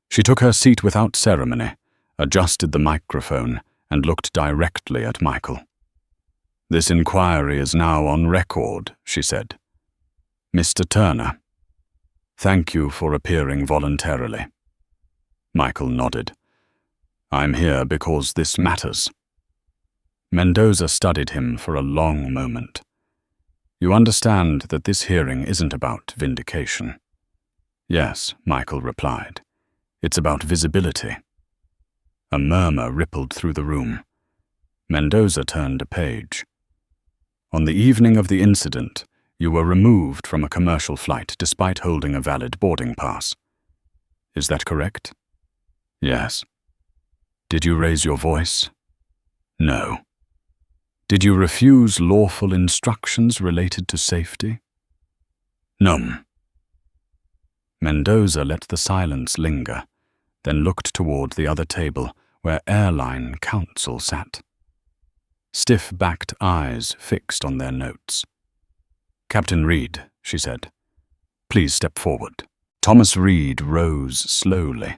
She took her seat without ceremony, adjusted the microphone, and looked directly at Michael. "This inquiry is now on record," she said. "Mr. Turner, thank you for appearing voluntarily." Michael nodded. "I'm here because this matters." Mendoza studied him for a long moment. "You understand that this hearing isn't about vindication?" "Yes," Michael replied. "It's about visibility." A murmur rippled through the room. Mendoza turned a page. "On the evening of the incident, you were removed from a commercial flight despite holding a valid boarding pass. Is that correct?" "Yes." "Did you raise your voice?" "No." "Did you refuse lawful instructions related to safety?" "No." Mendoza let the silence linger, then looked toward the other table where Airline counsel sat. Stiff-backed eyes fixed on their notes. "Captain Reed," she said, "please step forward." Thomas Reed rose slowly.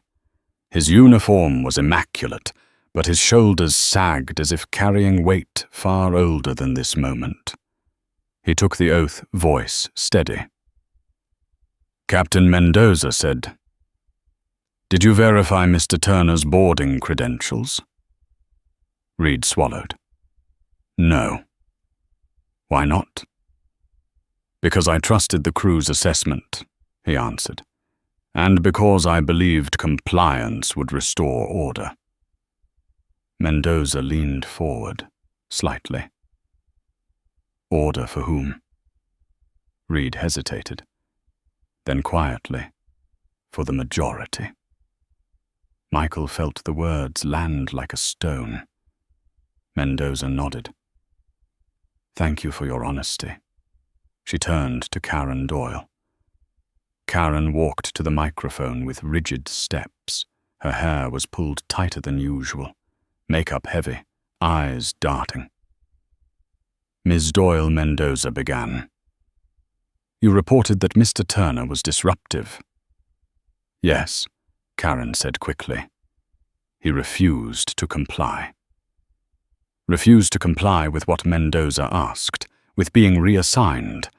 His uniform was immaculate, but his shoulders sagged as if carrying weight far older than this moment. He took the oath, voice steady. Captain Mendoza said, "Did you verify Mr. Turner's boarding credentials?" Reed swallowed. "No." "Why not?" "Because I trusted the crew's assessment," he answered, "and because I believed compliance would restore order." Mendoza leaned forward, slightly. "Order for whom?" Reed hesitated. Then quietly, "For the majority." Michael felt the words land like a stone. Mendoza nodded. "Thank you for your honesty." She turned to Karen Doyle. Karen walked to the microphone with rigid steps. Her hair was pulled tighter than usual, makeup heavy, eyes darting. Ms. Doyle Mendoza began. "You reported that Mr. Turner was disruptive." "Yes," Karen said quickly. "He refused to comply." Refused to comply with what Mendoza asked, with being reassigned.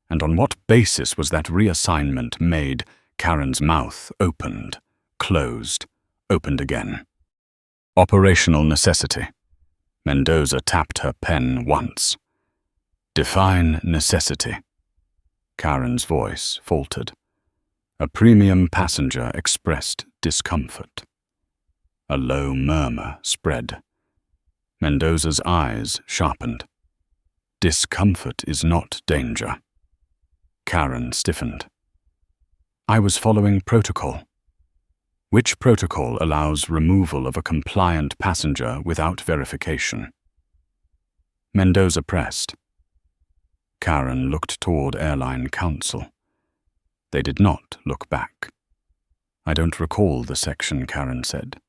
And on what basis was that reassignment made? Karen's mouth opened, closed, opened again. "Operational necessity." Mendoza tapped her pen once. "Define necessity." Karen's voice faltered. A premium passenger expressed discomfort. A low murmur spread. Mendoza's eyes sharpened. "Discomfort is not danger." Karen stiffened. "I was following protocol." "Which protocol allows removal of a compliant passenger without verification?" Mendoza pressed. Karen looked toward Airline counsel. They did not look back. "I don't recall the section," Karen said.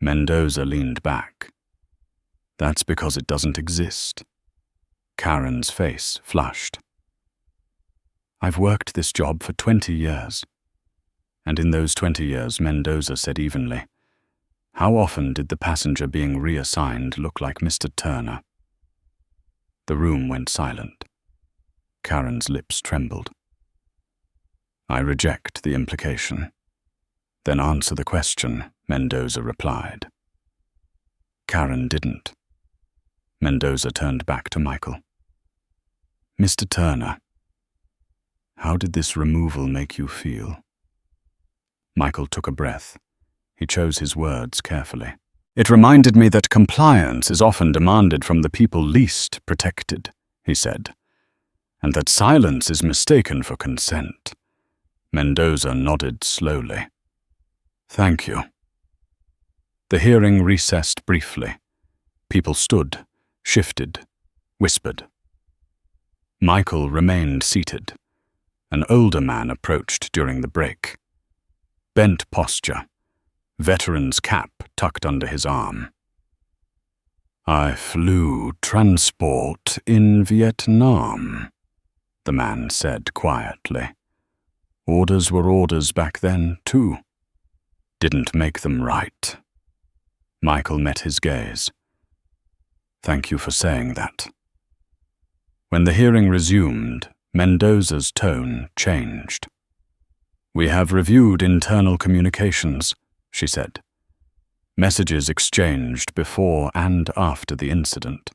Mendoza leaned back. That's because it doesn't exist. Karen's face flushed. I've worked this job for 20 years. And in those 20 years, Mendoza said evenly, how often did the passenger being reassigned look like Mr. Turner? The room went silent. Karen's lips trembled. I reject the implication. Then answer the question, Mendoza replied. Karen didn't. Mendoza turned back to Michael. Mr. Turner, how did this removal make you feel? Michael took a breath. He chose his words carefully. It reminded me that compliance is often demanded from the people least protected, he said, and that silence is mistaken for consent. Mendoza nodded slowly. Thank you. The hearing recessed briefly. People stood, shifted, whispered. Michael remained seated. An older man approached during the break. Bent posture, veteran's cap tucked under his arm. I flew transport in Vietnam, the man said quietly. Orders were orders back then, too. Didn't make them right. Michael met his gaze. Thank you for saying that. When the hearing resumed, Mendoza's tone changed. We have reviewed internal communications, she said. Messages exchanged before and after the incident.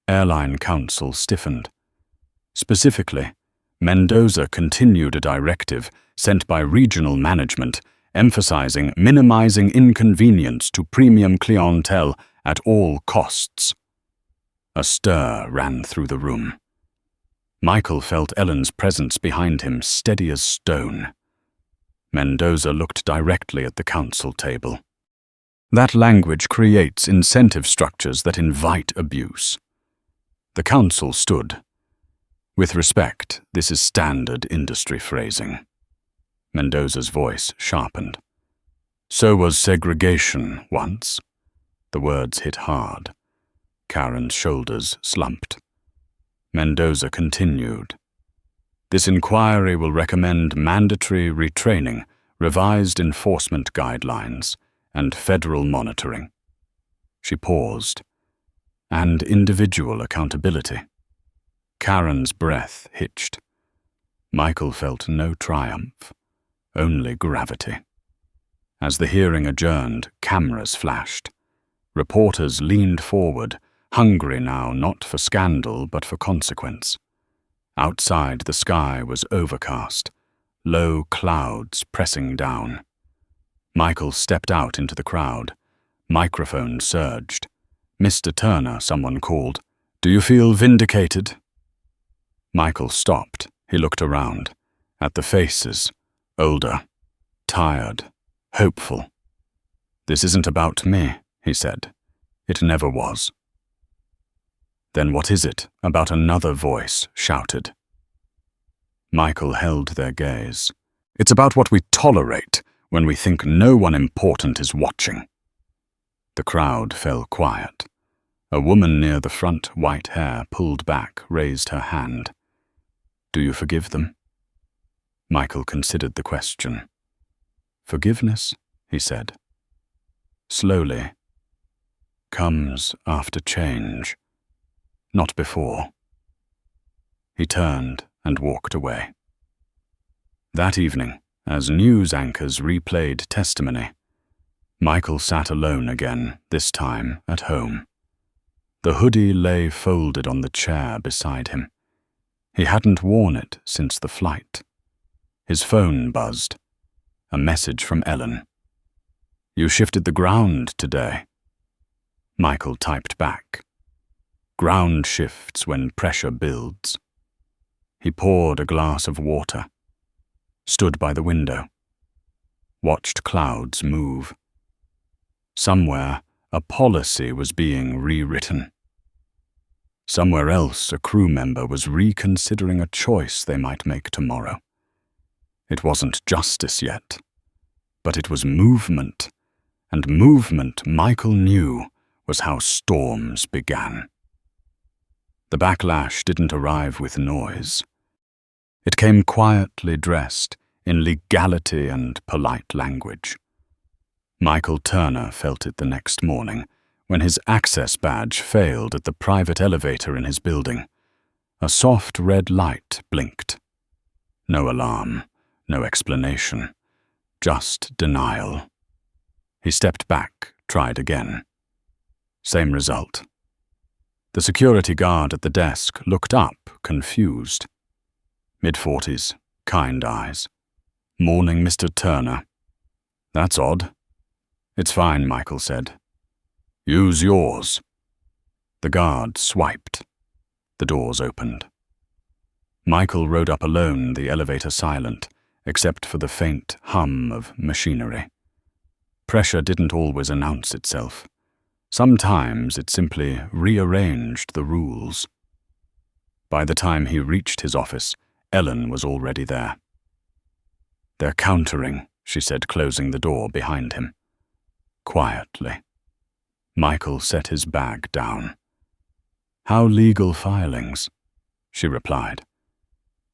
Airline counsel stiffened. Specifically, Mendoza continued a directive sent by regional management emphasizing minimizing inconvenience to premium clientele at all costs. A stir ran through the room. Michael felt Ellen's presence behind him, steady as stone. Mendoza looked directly at the council table. That language creates incentive structures that invite abuse. The council stood. With respect, this is standard industry phrasing. Mendoza's voice sharpened. So was segregation once. The words hit hard. Karen's shoulders slumped. Mendoza continued. This inquiry will recommend mandatory retraining, revised enforcement guidelines, and federal monitoring. She paused. And individual accountability. Karen's breath hitched. Michael felt no triumph, only gravity. As the hearing adjourned, cameras flashed. Reporters leaned forward, hungry now not for scandal but for consequence. Outside, the sky was overcast, low clouds pressing down. Michael stepped out into the crowd. Microphones surged. Mr. Turner, someone called. Do you feel vindicated? Michael stopped. He looked around. At the faces. Older. Tired. Hopeful. This isn't about me, he said. It never was. Then what is it? About another voice shouted. Michael held their gaze. It's about what we tolerate when we think no one important is watching. The crowd fell quiet. A woman near the front, white hair pulled back, raised her hand. Do you forgive them? Michael considered the question. Forgiveness, he said. Slowly. Comes after change. Not before. He turned and walked away. That evening, as news anchors replayed testimony, Michael sat alone again, this time at home. The hoodie lay folded on the chair beside him. He hadn't worn it since the flight. His phone buzzed. A message from Ellen. You shifted the ground today. Michael typed back. Ground shifts when pressure builds. He poured a glass of water. Stood by the window. Watched clouds move. Somewhere, a policy was being rewritten. Somewhere else, a crew member was reconsidering a choice they might make tomorrow. It wasn't justice yet, but it was movement, and movement Michael knew was how storms began. The backlash didn't arrive with noise. It came quietly dressed in legality and polite language. Michael Turner felt it the next morning when his access badge failed at the private elevator in his building. A soft red light blinked. No alarm, no explanation, just denial. He stepped back, tried again. Same result. The security guard at the desk looked up, confused. Mid-40s, kind eyes. "Morning, Mr. Turner." "That's odd." "It's fine," Michael said. "Use yours." The guard swiped. The doors opened. Michael rode up alone, the elevator silent, except for the faint hum of machinery. Pressure didn't always announce itself. Sometimes it simply rearranged the rules. By the time he reached his office, Ellen was already there. "They're countering," she said, closing the door behind him. Quietly. Michael set his bag down. "How legal filings?" she replied.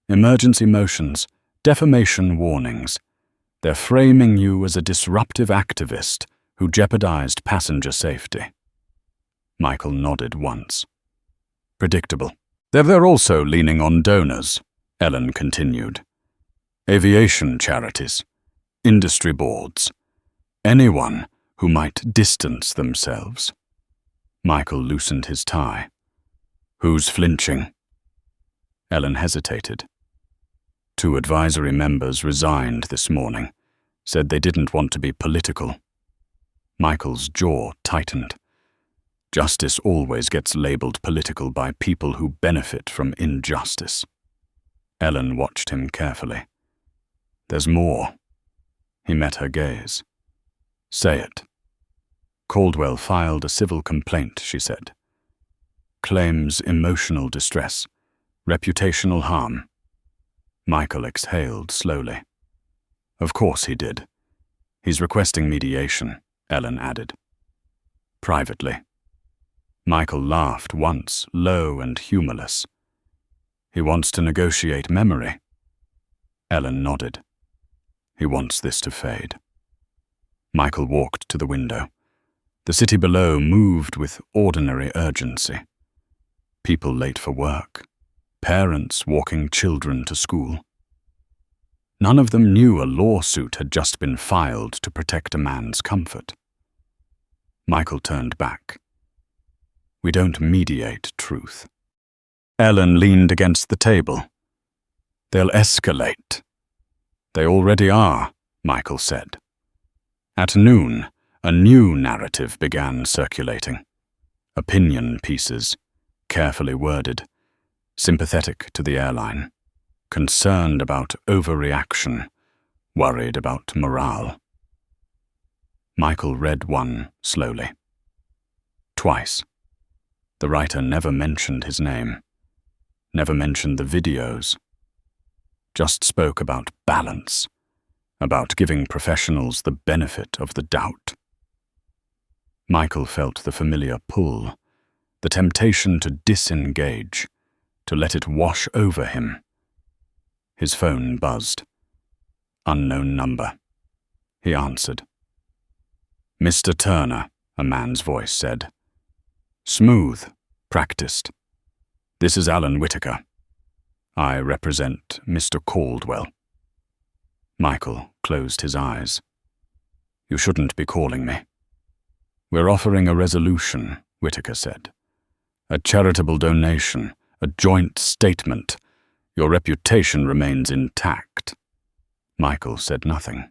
"Emergency motions, defamation warnings. They're framing you as a disruptive activist who jeopardized passenger safety." Michael nodded once. "Predictable. They're also leaning on donors," Ellen continued. "Aviation charities, industry boards, anyone who might distance themselves." Michael loosened his tie. "Who's flinching?" Ellen hesitated. 2 advisory members resigned this morning, said they didn't want to be political. Michael's jaw tightened. Justice always gets labeled political by people who benefit from injustice. Ellen watched him carefully. "There's more." He met her gaze. "Say it." "Caldwell filed a civil complaint," she said. "Claims emotional distress, reputational harm." Michael exhaled slowly. "Of course he did. He's requesting mediation," Ellen added. "Privately." Michael laughed once, low and humorless. "He wants to negotiate memory." Ellen nodded. "He wants this to fade." Michael walked to the window. The city below moved with ordinary urgency. People late for work. Parents walking children to school. None of them knew a lawsuit had just been filed to protect a man's comfort. Michael turned back. "We don't mediate truth." Ellen leaned against the table. "They'll escalate." "They already are," Michael said. At noon, a new narrative began circulating. Opinion pieces, carefully worded, sympathetic to the airline, concerned about overreaction, worried about morale. Michael read one slowly. Twice. The writer never mentioned his name, never mentioned the videos, just spoke about balance, about giving professionals the benefit of the doubt. Michael felt the familiar pull, the temptation to disengage, to let it wash over him. His phone buzzed. Unknown number. He answered. "Mr. Turner," a man's voice said. "Smooth, practiced. This is Alan Whitaker. I represent Mr. Caldwell." Michael closed his eyes. "You shouldn't be calling me." "We're offering a resolution," Whitaker said. "A charitable donation, a joint statement. Your reputation remains intact." Michael said nothing.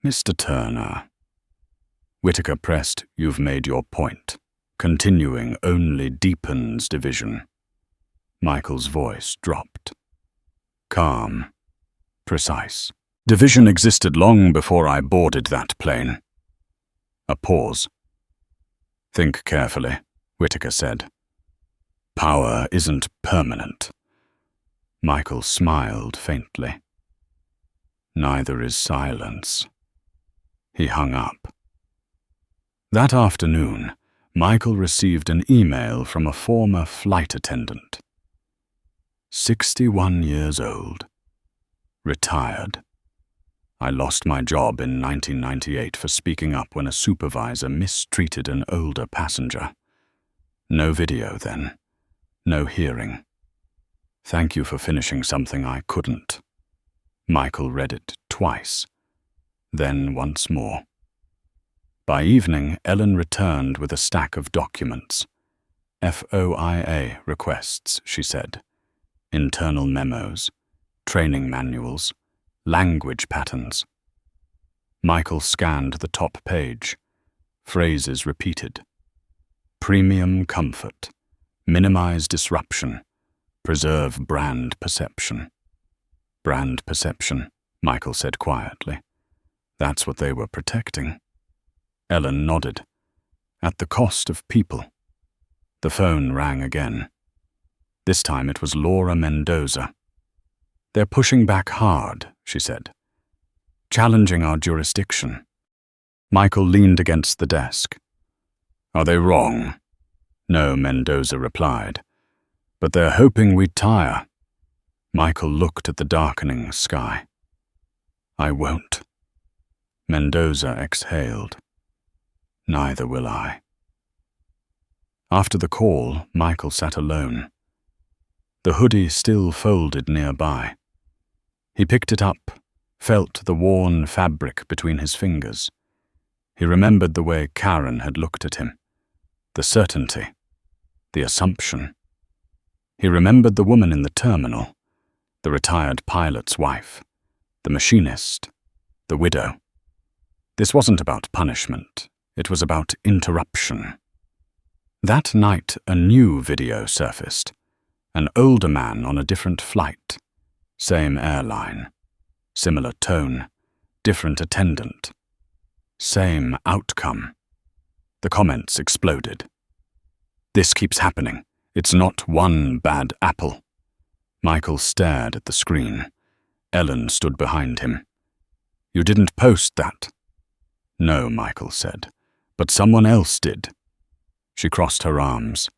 "Mr. Turner." Whitaker pressed, "You've made your point. Continuing only deepens division." Michael's voice dropped. Calm. Precise. "Division existed long before I boarded that plane." A pause. "Think carefully," Whitaker said. "Power isn't permanent." Michael smiled faintly. "Neither is silence." He hung up. That afternoon, Michael received an email from a former flight attendant. 61 years old. Retired. I lost my job in 1998 for speaking up when a supervisor mistreated an older passenger. No video then. No hearing. Thank you for finishing something I couldn't. Michael read it twice. Then once more. By evening, Ellen returned with a stack of documents. FOIA requests, she said. Internal memos, training manuals, language patterns. Michael scanned the top page. Phrases repeated. Premium comfort. Minimize disruption. Preserve brand perception. Brand perception, Michael said quietly. That's what they were protecting. Ellen nodded. At the cost of people. The phone rang again. This time it was Laura Mendoza. They're pushing back hard, she said. Challenging our jurisdiction. Michael leaned against the desk. Are they wrong? No, Mendoza replied. But they're hoping we'd tire. Michael looked at the darkening sky. I won't. Mendoza exhaled. Neither will I. After the call, Michael sat alone. The hoodie still folded nearby. He picked it up, felt the worn fabric between his fingers. He remembered the way Karen had looked at him. The certainty. The assumption. He remembered the woman in the terminal, the retired pilot's wife, the machinist, the widow. This wasn't about punishment. It was about interruption. That night, a new video surfaced. An older man on a different flight. Same airline. Similar tone. Different attendant. Same outcome. The comments exploded. This keeps happening. It's not one bad apple. Michael stared at the screen. Ellen stood behind him. You didn't post that. No, Michael said. But someone else did. She crossed her arms.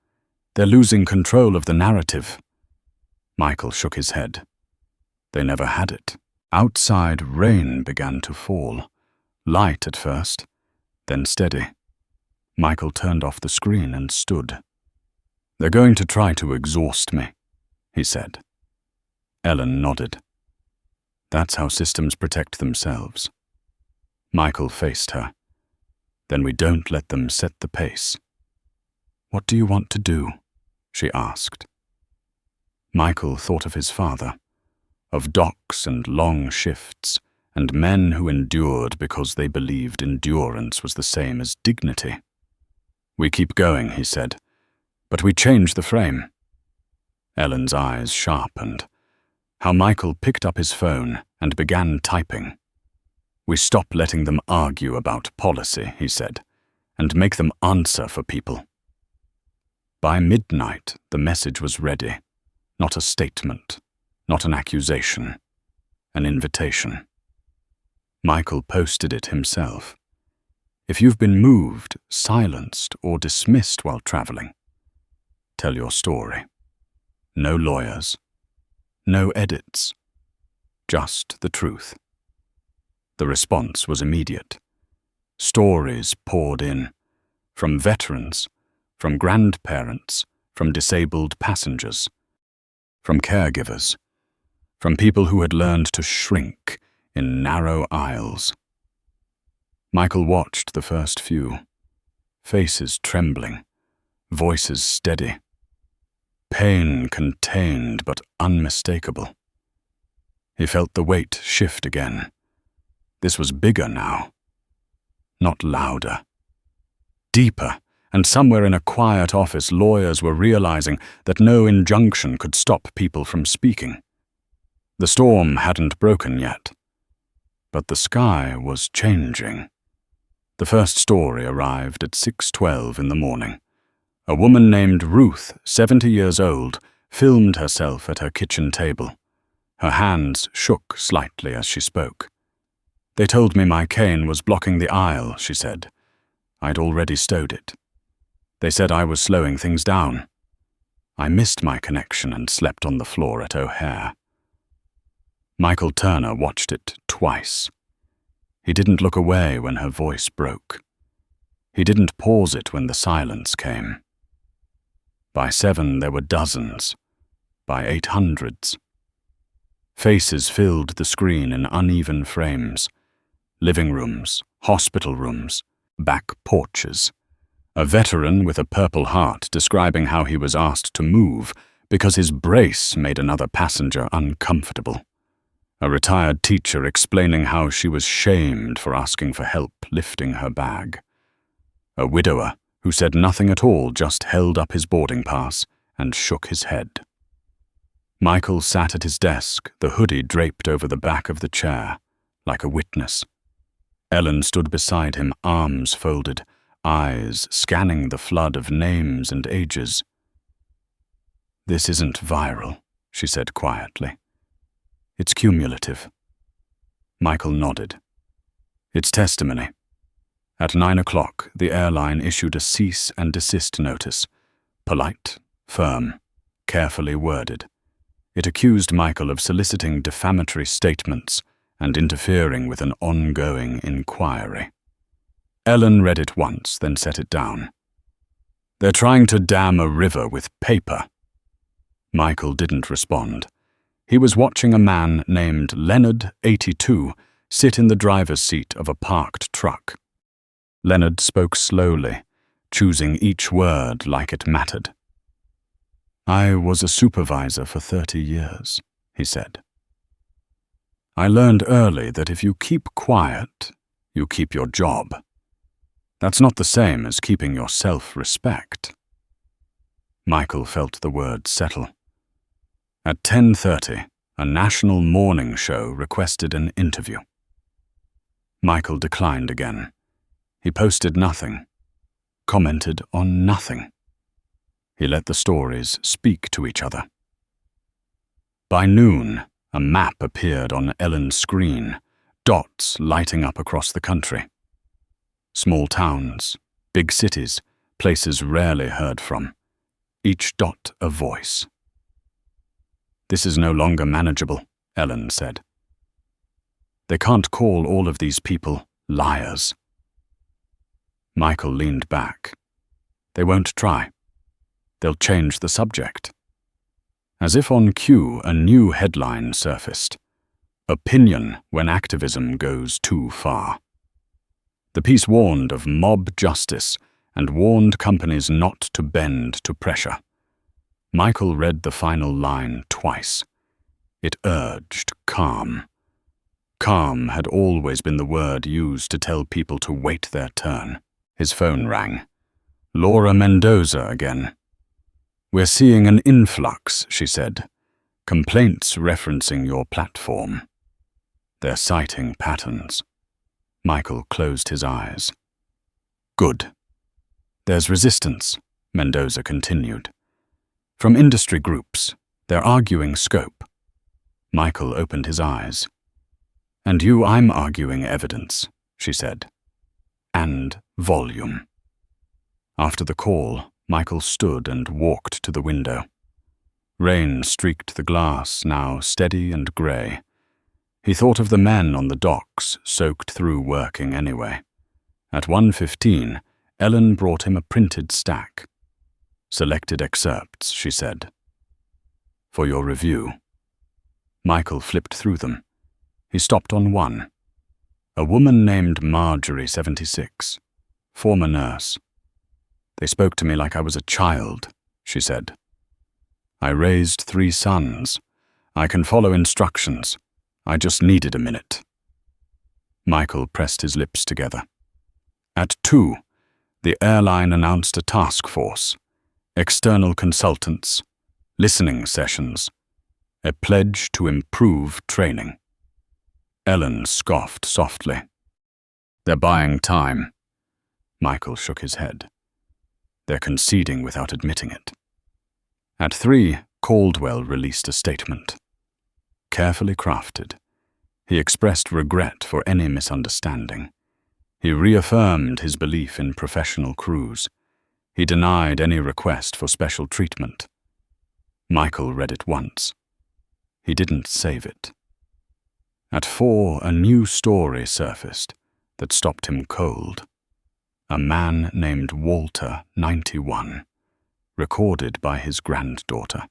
They're losing control of the narrative. Michael shook his head. They never had it. Outside, rain began to fall. Light at first, then steady. Michael turned off the screen and stood. They're going to try to exhaust me, he said. Ellen nodded. That's how systems protect themselves. Michael faced her. Then we don't let them set the pace. What do you want to do? She asked. Michael thought of his father, of docks and long shifts, and men who endured because they believed endurance was the same as dignity. We keep going, he said, but we change the frame. Ellen's eyes sharpened. How Michael picked up his phone and began typing. We stop letting them argue about policy, he said, and make them answer for people. By midnight, the message was ready. Not a statement, not an accusation, an invitation. Michael posted it himself. If you've been moved, silenced, or dismissed while traveling, tell your story. No lawyers, no edits, just the truth. The response was immediate. Stories poured in, from veterans, from grandparents, from disabled passengers, from caregivers, from people who had learned to shrink in narrow aisles. Michael watched the first few, faces trembling, voices steady, pain contained but unmistakable. He felt the weight shift again. This was bigger now, not louder, deeper, and somewhere in a quiet office lawyers were realizing that no injunction could stop people from speaking. The storm hadn't broken yet, but the sky was changing. The first story arrived at 6:12 in the morning. A woman named Ruth, 70 years old, filmed herself at her kitchen table. Her hands shook slightly as she spoke. They told me my cane was blocking the aisle, she said. I'd already stowed it. They said I was slowing things down. I missed my connection and slept on the floor at O'Hare. Michael Turner watched it twice. He didn't look away when her voice broke. He didn't pause it when the silence came. By 7 there were dozens. By 800s. Faces filled the screen in uneven frames. Living rooms, hospital rooms, back porches. A veteran with a Purple Heart describing how he was asked to move because his brace made another passenger uncomfortable. A retired teacher explaining how she was shamed for asking for help lifting her bag. A widower who said nothing at all, just held up his boarding pass and shook his head. Michael sat at his desk, the hoodie draped over the back of the chair, like a witness. Ellen stood beside him, arms folded, eyes scanning the flood of names and ages. "This isn't viral," she said quietly. "It's cumulative." Michael nodded. "It's testimony." At 9 o'clock, the airline issued a cease and desist notice, polite, firm, carefully worded. It accused Michael of soliciting defamatory statements and interfering with an ongoing inquiry. Ellen read it once, then set it down. "They're trying to dam a river with paper." Michael didn't respond. He was watching a man named Leonard, 82, sit in the driver's seat of a parked truck. Leonard spoke slowly, choosing each word like it mattered. "I was a supervisor for 30 years, he said. "I learned early that if you keep quiet, you keep your job. That's not the same as keeping your self-respect." Michael felt the words settle. At 10:30, a national morning show requested an interview. Michael declined again. He posted nothing, commented on nothing. He let the stories speak to each other. By noon, a map appeared on Ellen's screen, dots lighting up across the country. Small towns, big cities, places rarely heard from. Each dot a voice. "This is no longer manageable," Ellen said. "They can't call all of these people liars." Michael leaned back. "They won't try. They'll change the subject." As if on cue, a new headline surfaced. "Opinion when activism goes too far." The piece warned of mob justice and warned companies not to bend to pressure. Michael read the final line twice. It urged calm. Calm had always been the word used to tell people to wait their turn. His phone rang. Laura Mendoza again. "We're seeing an influx," she said. "Complaints referencing your platform. They're citing patterns." Michael closed his eyes. "Good. There's resistance," Mendoza continued. "From industry groups. They're arguing scope." Michael opened his eyes. "And I'm arguing evidence," she said. "And volume." After the call, Michael stood and walked to the window. Rain streaked the glass, now steady and grey. He thought of the men on the docks, soaked through working anyway. At 1:15, Ellen brought him a printed stack. "Selected excerpts," she said. "For your review." Michael flipped through them. He stopped on one. A woman named Marjorie, 76, former nurse. "They spoke to me like I was a child," she said. "I raised 3 sons. I can follow instructions. I just needed a minute." Michael pressed his lips together. At 2, the airline announced a task force, external consultants, listening sessions, a pledge to improve training. Ellen scoffed softly. "They're buying time." Michael shook his head. "They're conceding without admitting it." At 3, Caldwell released a statement. Carefully crafted. He expressed regret for any misunderstanding. He reaffirmed his belief in professional crews. He denied any request for special treatment. Michael read it once. He didn't save it. At 4, a new story surfaced that stopped him cold. A man named Walter, 91, recorded by his granddaughter.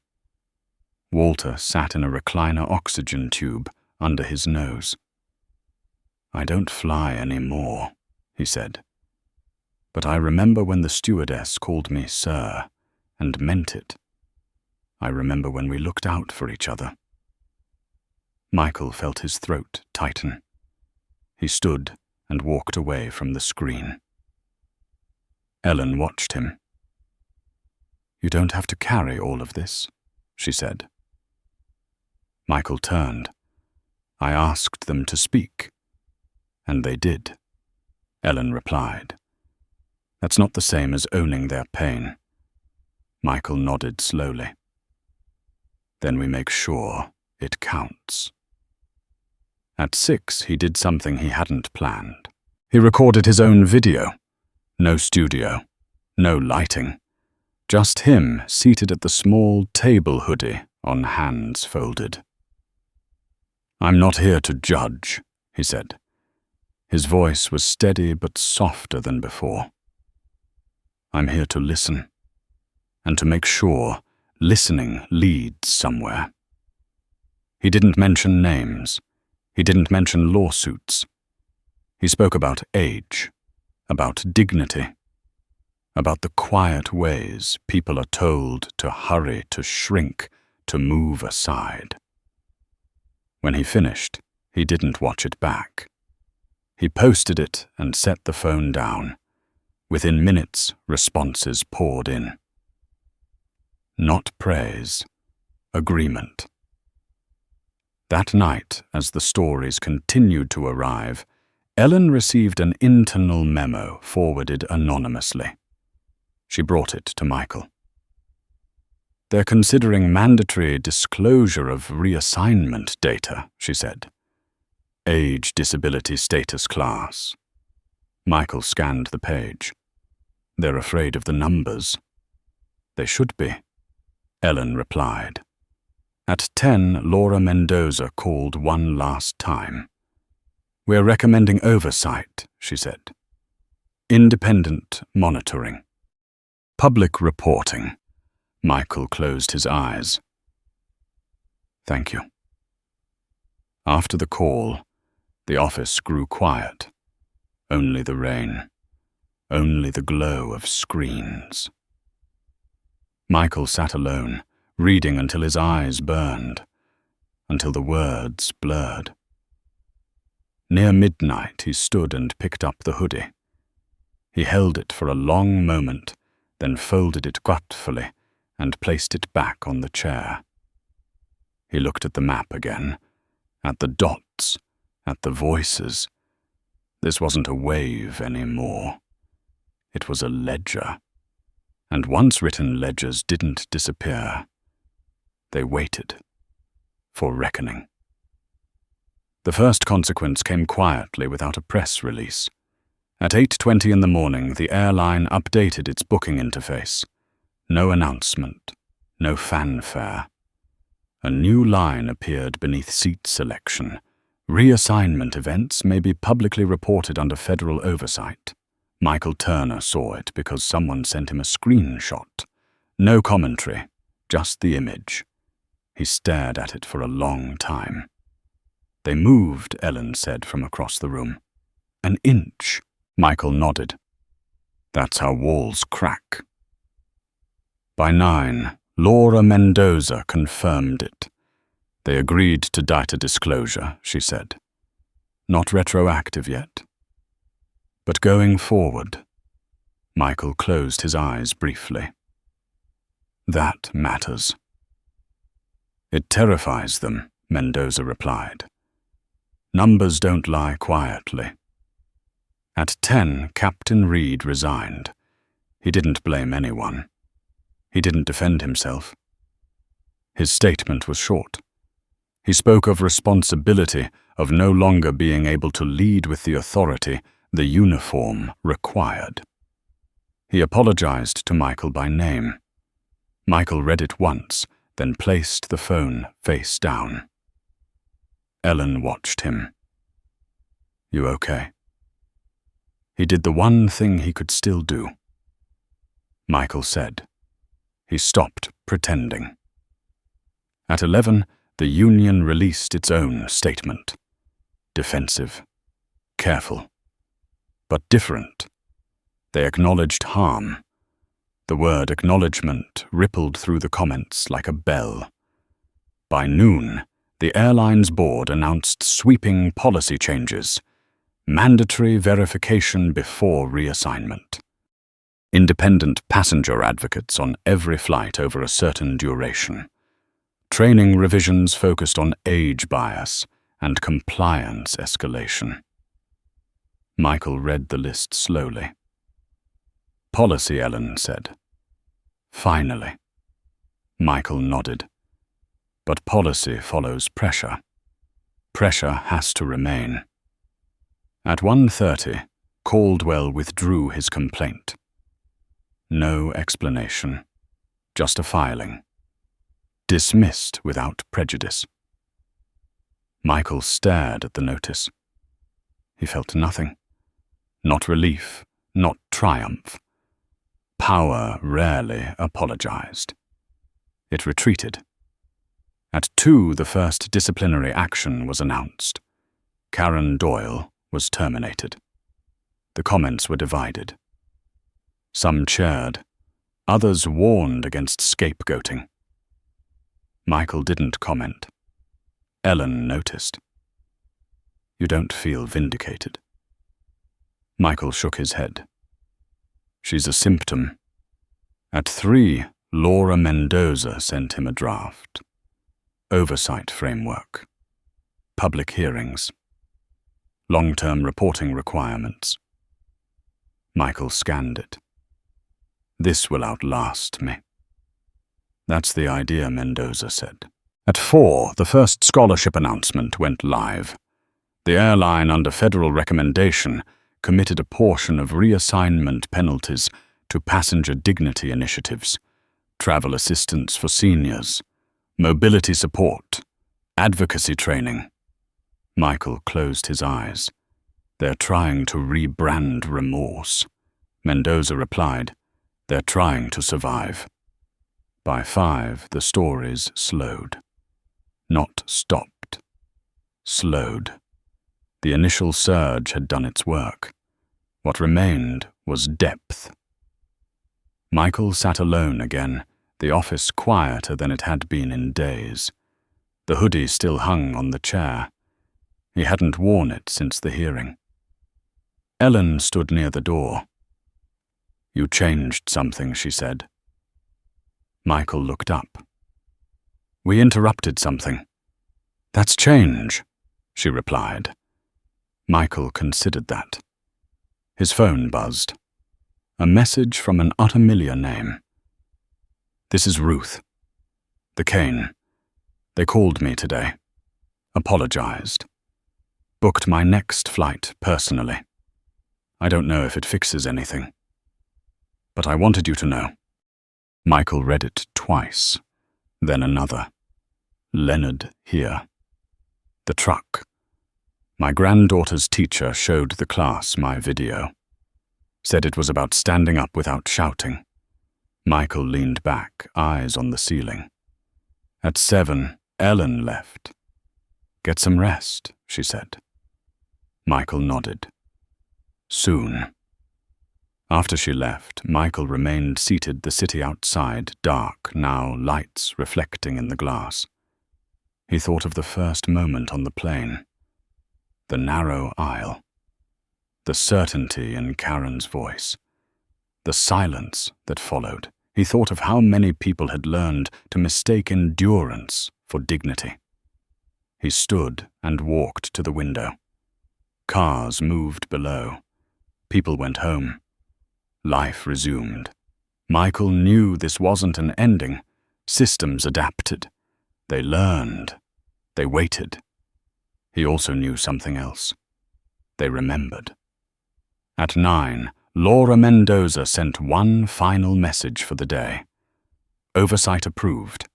Walter sat in a recliner oxygen tube under his nose. "I don't fly anymore," he said. "But I remember when the stewardess called me sir, and meant it. I remember when we looked out for each other." Michael felt his throat tighten. He stood and walked away from the screen. Ellen watched him. "You don't have to carry all of this," she said. Michael turned. "I asked them to speak, and they did," Ellen replied. "That's not the same as owning their pain." Michael nodded slowly. "Then we make sure it counts." At 6, he did something he hadn't planned. He recorded his own video. No studio, no lighting. Just him seated at the small table hoodie on hands folded. "I'm not here to judge," he said. His voice was steady but softer than before. "I'm here to listen, and to make sure listening leads somewhere." He didn't mention names. He didn't mention lawsuits. He spoke about age, about dignity, about the quiet ways people are told to hurry, to shrink, to move aside. When he finished, he didn't watch it back. He posted it and set the phone down. Within minutes, responses poured in. Not praise, agreement. That night, as the stories continued to arrive, Ellen received an internal memo forwarded anonymously. She brought it to Michael. "They're considering mandatory disclosure of reassignment data," she said. "Age, disability, status, class." Michael scanned the page. "They're afraid of the numbers." "They should be," Ellen replied. At 10, Laura Mendoza called one last time. "We're recommending oversight," she said. "Independent monitoring. Public reporting." Michael closed his eyes. "Thank you." After the call, the office grew quiet. Only the rain. Only the glow of screens. Michael sat alone, reading until his eyes burned, until the words blurred. Near midnight, he stood and picked up the hoodie. He held it for a long moment, then folded it gratefully and placed it back on the chair. He looked at the map again, at the dots, at the voices. This wasn't a wave anymore. It was a ledger. And once written ledgers didn't disappear. They waited for reckoning. The first consequence came quietly without a press release. At 8:20 in the morning, the airline updated its booking interface. No announcement, no fanfare. A new line appeared beneath seat selection. Reassignment events may be publicly reported under federal oversight. Michael Turner saw it because someone sent him a screenshot. No commentary, just the image. He stared at it for a long time. "They moved," Ellen said from across the room. "An inch." Michael nodded. "That's how walls crack." By 9, Laura Mendoza confirmed it. "They agreed to data disclosure," she said. "Not retroactive yet. But going forward." Michael closed his eyes briefly. "That matters." "It terrifies them," Mendoza replied. "Numbers don't lie quietly." At 10, Captain Reed resigned. He didn't blame anyone. He didn't defend himself. His statement was short. He spoke of responsibility, of no longer being able to lead with the authority the uniform required. He apologized to Michael by name. Michael read it once, then placed the phone face down. Ellen watched him. "You okay?" He did the one thing he could still do. Michael said. He stopped pretending. At 11, the union released its own statement. Defensive, careful, but different. They acknowledged harm. The word acknowledgement rippled through the comments like a bell. By noon, the airline's board announced sweeping policy changes. Mandatory verification before reassignment. Independent passenger advocates on every flight over a certain duration. Training revisions focused on age bias and compliance escalation. Michael read the list slowly. Policy, Ellen said. Finally. Michael nodded. But policy follows pressure. Pressure has to remain. At 1:30, Caldwell withdrew his complaint. No explanation, just a filing. Dismissed without prejudice. Michael stared at the notice. He felt nothing. Not relief, not triumph. Power rarely apologized. It retreated. At 2, the first disciplinary action was announced. Karen Doyle was terminated. The comments were divided. Some cheered. Others warned against scapegoating. Michael didn't comment. Ellen noticed. You don't feel vindicated. Michael shook his head. She's a symptom. At 3, Laura Mendoza sent him a draft. Oversight framework. Public hearings. Long-term reporting requirements. Michael scanned it. This will outlast me. That's the idea, Mendoza said. At 4, the first scholarship announcement went live. The airline, under federal recommendation, committed a portion of reassignment penalties to passenger dignity initiatives, travel assistance for seniors, mobility support, advocacy training. Michael closed his eyes. They're trying to rebrand remorse. Mendoza replied, they're trying to survive. By 5, the stories slowed. Not stopped. Slowed. The initial surge had done its work. What remained was depth. Michael sat alone again, the office quieter than it had been in days. The hoodie still hung on the chair. He hadn't worn it since the hearing. Ellen stood near the door. You changed something, she said. Michael looked up. We interrupted something. That's change, she replied. Michael considered that. His phone buzzed. A message from an unfamiliar name. This is Ruth. The Cane. They called me today. Apologized. Booked my next flight personally. I don't know if it fixes anything. But I wanted you to know. Michael read it twice, then another. Leonard here. The truck. My granddaughter's teacher showed the class my video. Said it was about standing up without shouting. Michael leaned back, eyes on the ceiling. At 7, Ellen left. Get some rest, she said. Michael nodded. Soon. After she left, Michael remained seated the city outside, dark, now lights reflecting in the glass. He thought of the first moment on the plane. The narrow aisle. The certainty in Karen's voice. The silence that followed. He thought of how many people had learned to mistake endurance for dignity. He stood and walked to the window. Cars moved below. People went home. Life resumed. Michael knew this wasn't an ending. Systems adapted. They learned. They waited. He also knew something else. They remembered. At 9, Laura Mendoza sent one final message for the day. Oversight approved.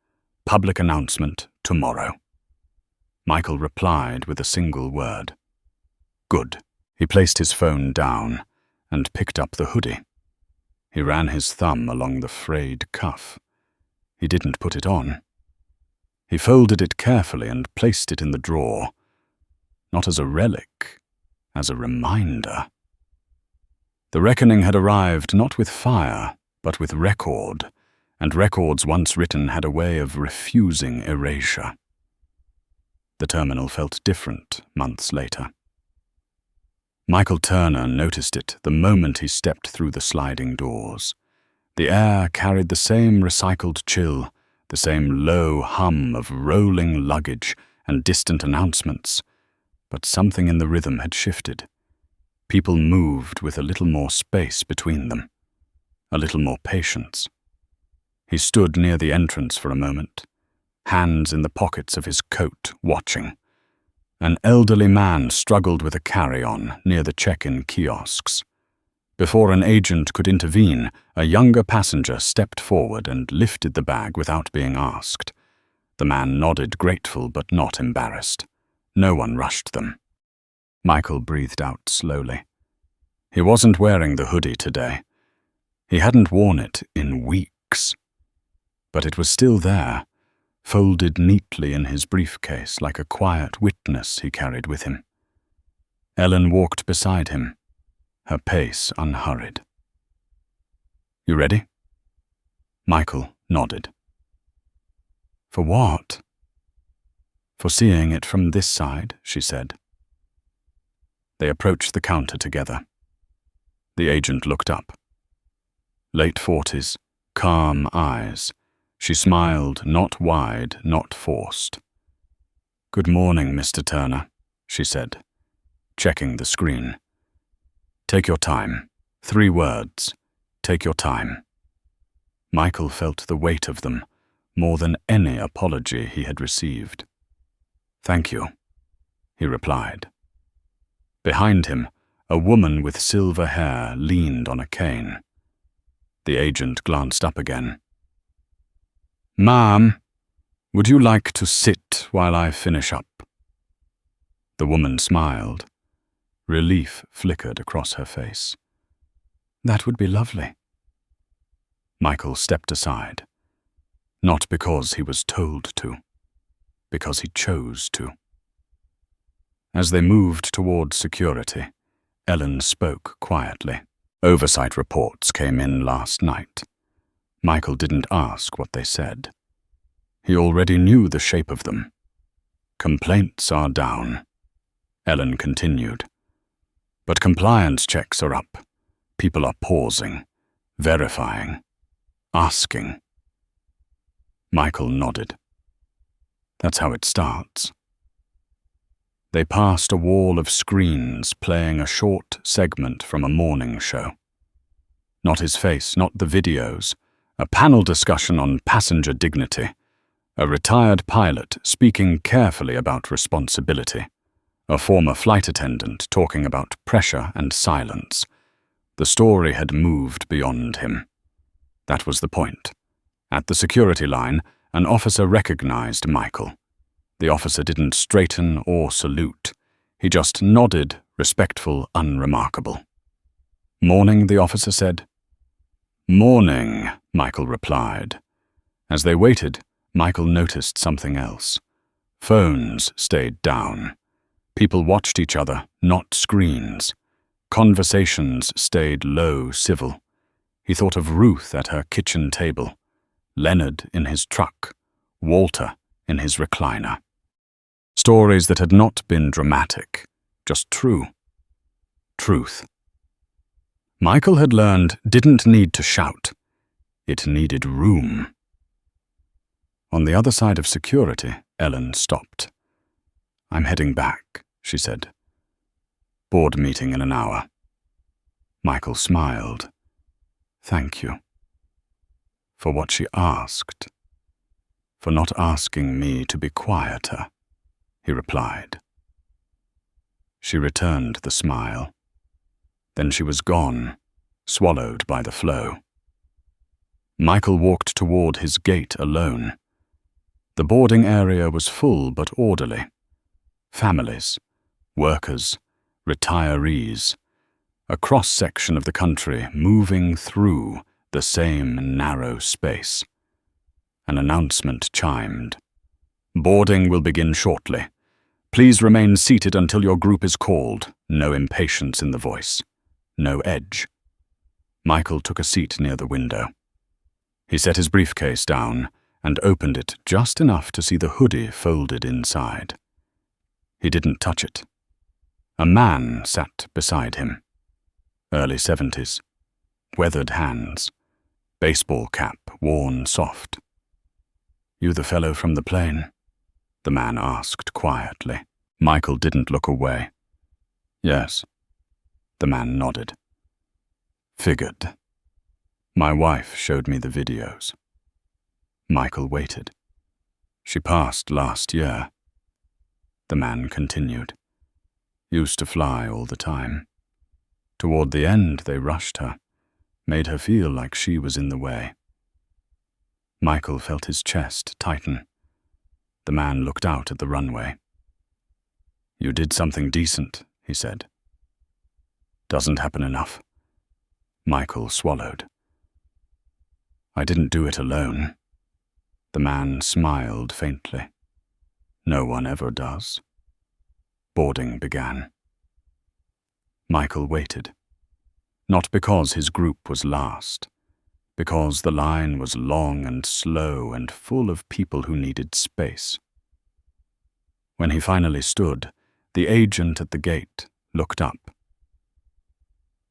Public announcement tomorrow. Michael replied with a single word. Good. He placed his phone down and picked up the hoodie. He ran his thumb along the frayed cuff. He didn't put it on. He folded it carefully and placed it in the drawer, not as a relic, as a reminder. The reckoning had arrived not with fire, but with record, and records once written had a way of refusing erasure. The terminal felt different months later. Michael Turner noticed it the moment he stepped through the sliding doors. The air carried the same recycled chill, the same low hum of rolling luggage and distant announcements, but something in the rhythm had shifted. People moved with a little more space between them, a little more patience. He stood near the entrance for a moment, hands in the pockets of his coat, watching. An elderly man struggled with a carry-on near the check-in kiosks. Before an agent could intervene, a younger passenger stepped forward and lifted the bag without being asked. The man nodded, grateful but not embarrassed. No one rushed them. Michael breathed out slowly. He wasn't wearing the hoodie today. He hadn't worn it in weeks. But it was still there, folded neatly in his briefcase like a quiet witness he carried with him. Ellen walked beside him, her pace unhurried. "You ready?" Michael nodded. "For what?" "For seeing it from this side," she said. They approached the counter together. The agent looked up. Late 40s, calm eyes. She smiled, not wide, not forced. "Good morning, Mr. Turner," she said, checking the screen. "Take your time. 3 words. Take your time." Michael felt the weight of them, more than any apology he had received. "Thank you," he replied. Behind him, a woman with silver hair leaned on a cane. The agent glanced up again. "Ma'am, would you like to sit while I finish up?" The woman smiled. Relief flickered across her face. "That would be lovely." Michael stepped aside. Not because he was told to, because he chose to. As they moved toward security, Ellen spoke quietly. Oversight reports came in last night. Michael didn't ask what they said. He already knew the shape of them. "Complaints are down," Ellen continued. "But compliance checks are up. People are pausing, verifying, asking." Michael nodded. "That's how it starts." They passed a wall of screens playing a short segment from a morning show. Not his face, not the videos. A panel discussion on passenger dignity. A retired pilot speaking carefully about responsibility. A former flight attendant talking about pressure and silence. The story had moved beyond him. That was the point. At the security line, an officer recognized Michael. The officer didn't straighten or salute. He just nodded, respectful, unremarkable. "Morning," the officer said. "Morning," Michael replied. As they waited, Michael noticed something else. Phones stayed down. People watched each other, not screens. Conversations stayed low, civil. He thought of Ruth at her kitchen table, Leonard in his truck, Walter in his recliner. Stories that had not been dramatic, just true. Truth. Michael had learned didn't need to shout. It needed room. On the other side of security, Ellen stopped. "I'm heading back," she said. "Board meeting in an hour." Michael smiled. "Thank you." For what she asked. For not asking me to be quieter. he replied. She returned the smile. Then she was gone, swallowed by the flow. Michael walked toward his gate alone. The boarding area was full but orderly. Families, workers, retirees, a cross-section of the country moving through the same narrow space. An announcement chimed. "Boarding will begin shortly. Please remain seated until your group is called." No impatience in the voice. No edge. Michael took a seat near the window. He set his briefcase down and opened it just enough to see the hoodie folded inside. He didn't touch it. A man sat beside him. Early 70s. Weathered hands. Baseball cap worn soft. "You the fellow from the plane?" the man asked quietly. Michael didn't look away. "Yes." The man nodded. "Figured. My wife showed me the videos." Michael waited. "She passed last year." The man continued. "Used to fly all the time. Toward the end, they rushed her, made her feel like she was in the way." Michael felt his chest tighten. The man looked out at the runway. "You did something decent," he said. "Doesn't happen enough." Michael swallowed. "I didn't do it alone." The man smiled faintly. "No one ever does." Boarding began. Michael waited. Not because his group was last, because the line was long and slow and full of people who needed space. When he finally stood, the agent at the gate looked up.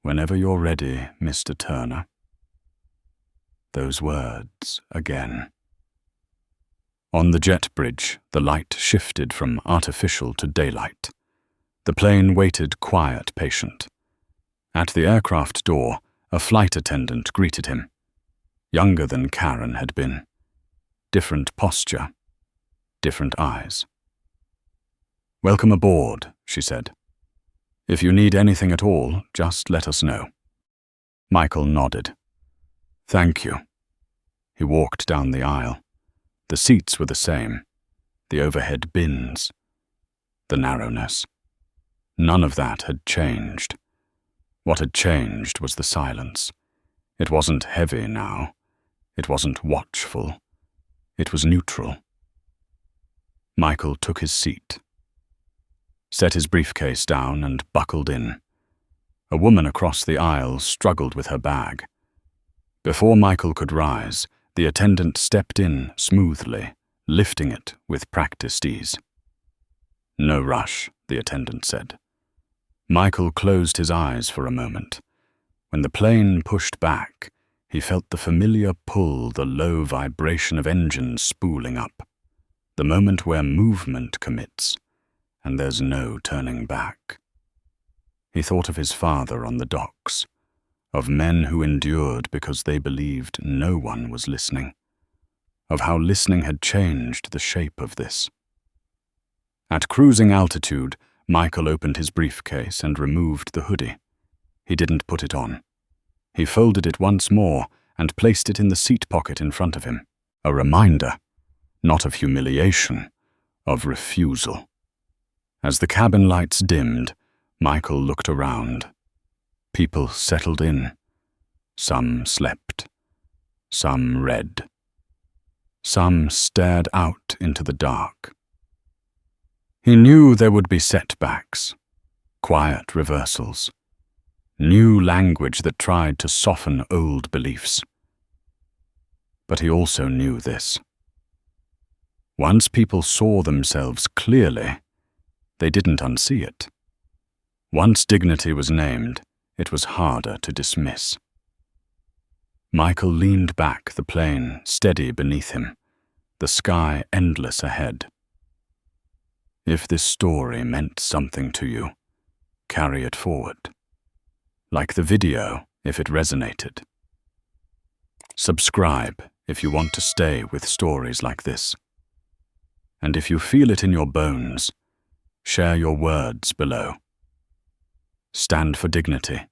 "Whenever you're ready, Mr. Turner." Those words again. On the jet bridge, the light shifted from artificial to daylight. The plane waited quiet, patient. At the aircraft door, a flight attendant greeted him. Younger than Karen had been. Different posture. Different eyes. "Welcome aboard," she said. "If you need anything at all, just let us know." Michael nodded. "Thank you." He walked down the aisle. The seats were the same. The overhead bins. The narrowness. None of that had changed. What had changed was the silence. It wasn't heavy now. It wasn't watchful. It was neutral. Michael took his seat, set his briefcase down and buckled in. A woman across the aisle struggled with her bag. Before Michael could rise, the attendant stepped in smoothly, lifting it with practiced ease. "No rush," the attendant said. Michael closed his eyes for a moment. When the plane pushed back, he felt the familiar pull, the low vibration of engines spooling up. The moment where movement commits, and there's no turning back. He thought of his father on the docks, of men who endured because they believed no one was listening, of how listening had changed the shape of this. At cruising altitude, Michael opened his briefcase and removed the hoodie. He didn't put it on. He folded it once more and placed it in the seat pocket in front of him. A reminder, not of humiliation, of refusal. As the cabin lights dimmed, Michael looked around. People settled in. Some slept. Some read. Some stared out into the dark. He knew there would be setbacks, quiet reversals, new language that tried to soften old beliefs. But he also knew this. Once people saw themselves clearly, they didn't unsee it. Once dignity was named, it was harder to dismiss. Michael leaned back, the plane steady beneath him, the sky endless ahead. If this story meant something to you, carry it forward. Like the video, if it resonated. Subscribe if you want to stay with stories like this. And if you feel it in your bones, Share your words below. Stand for dignity.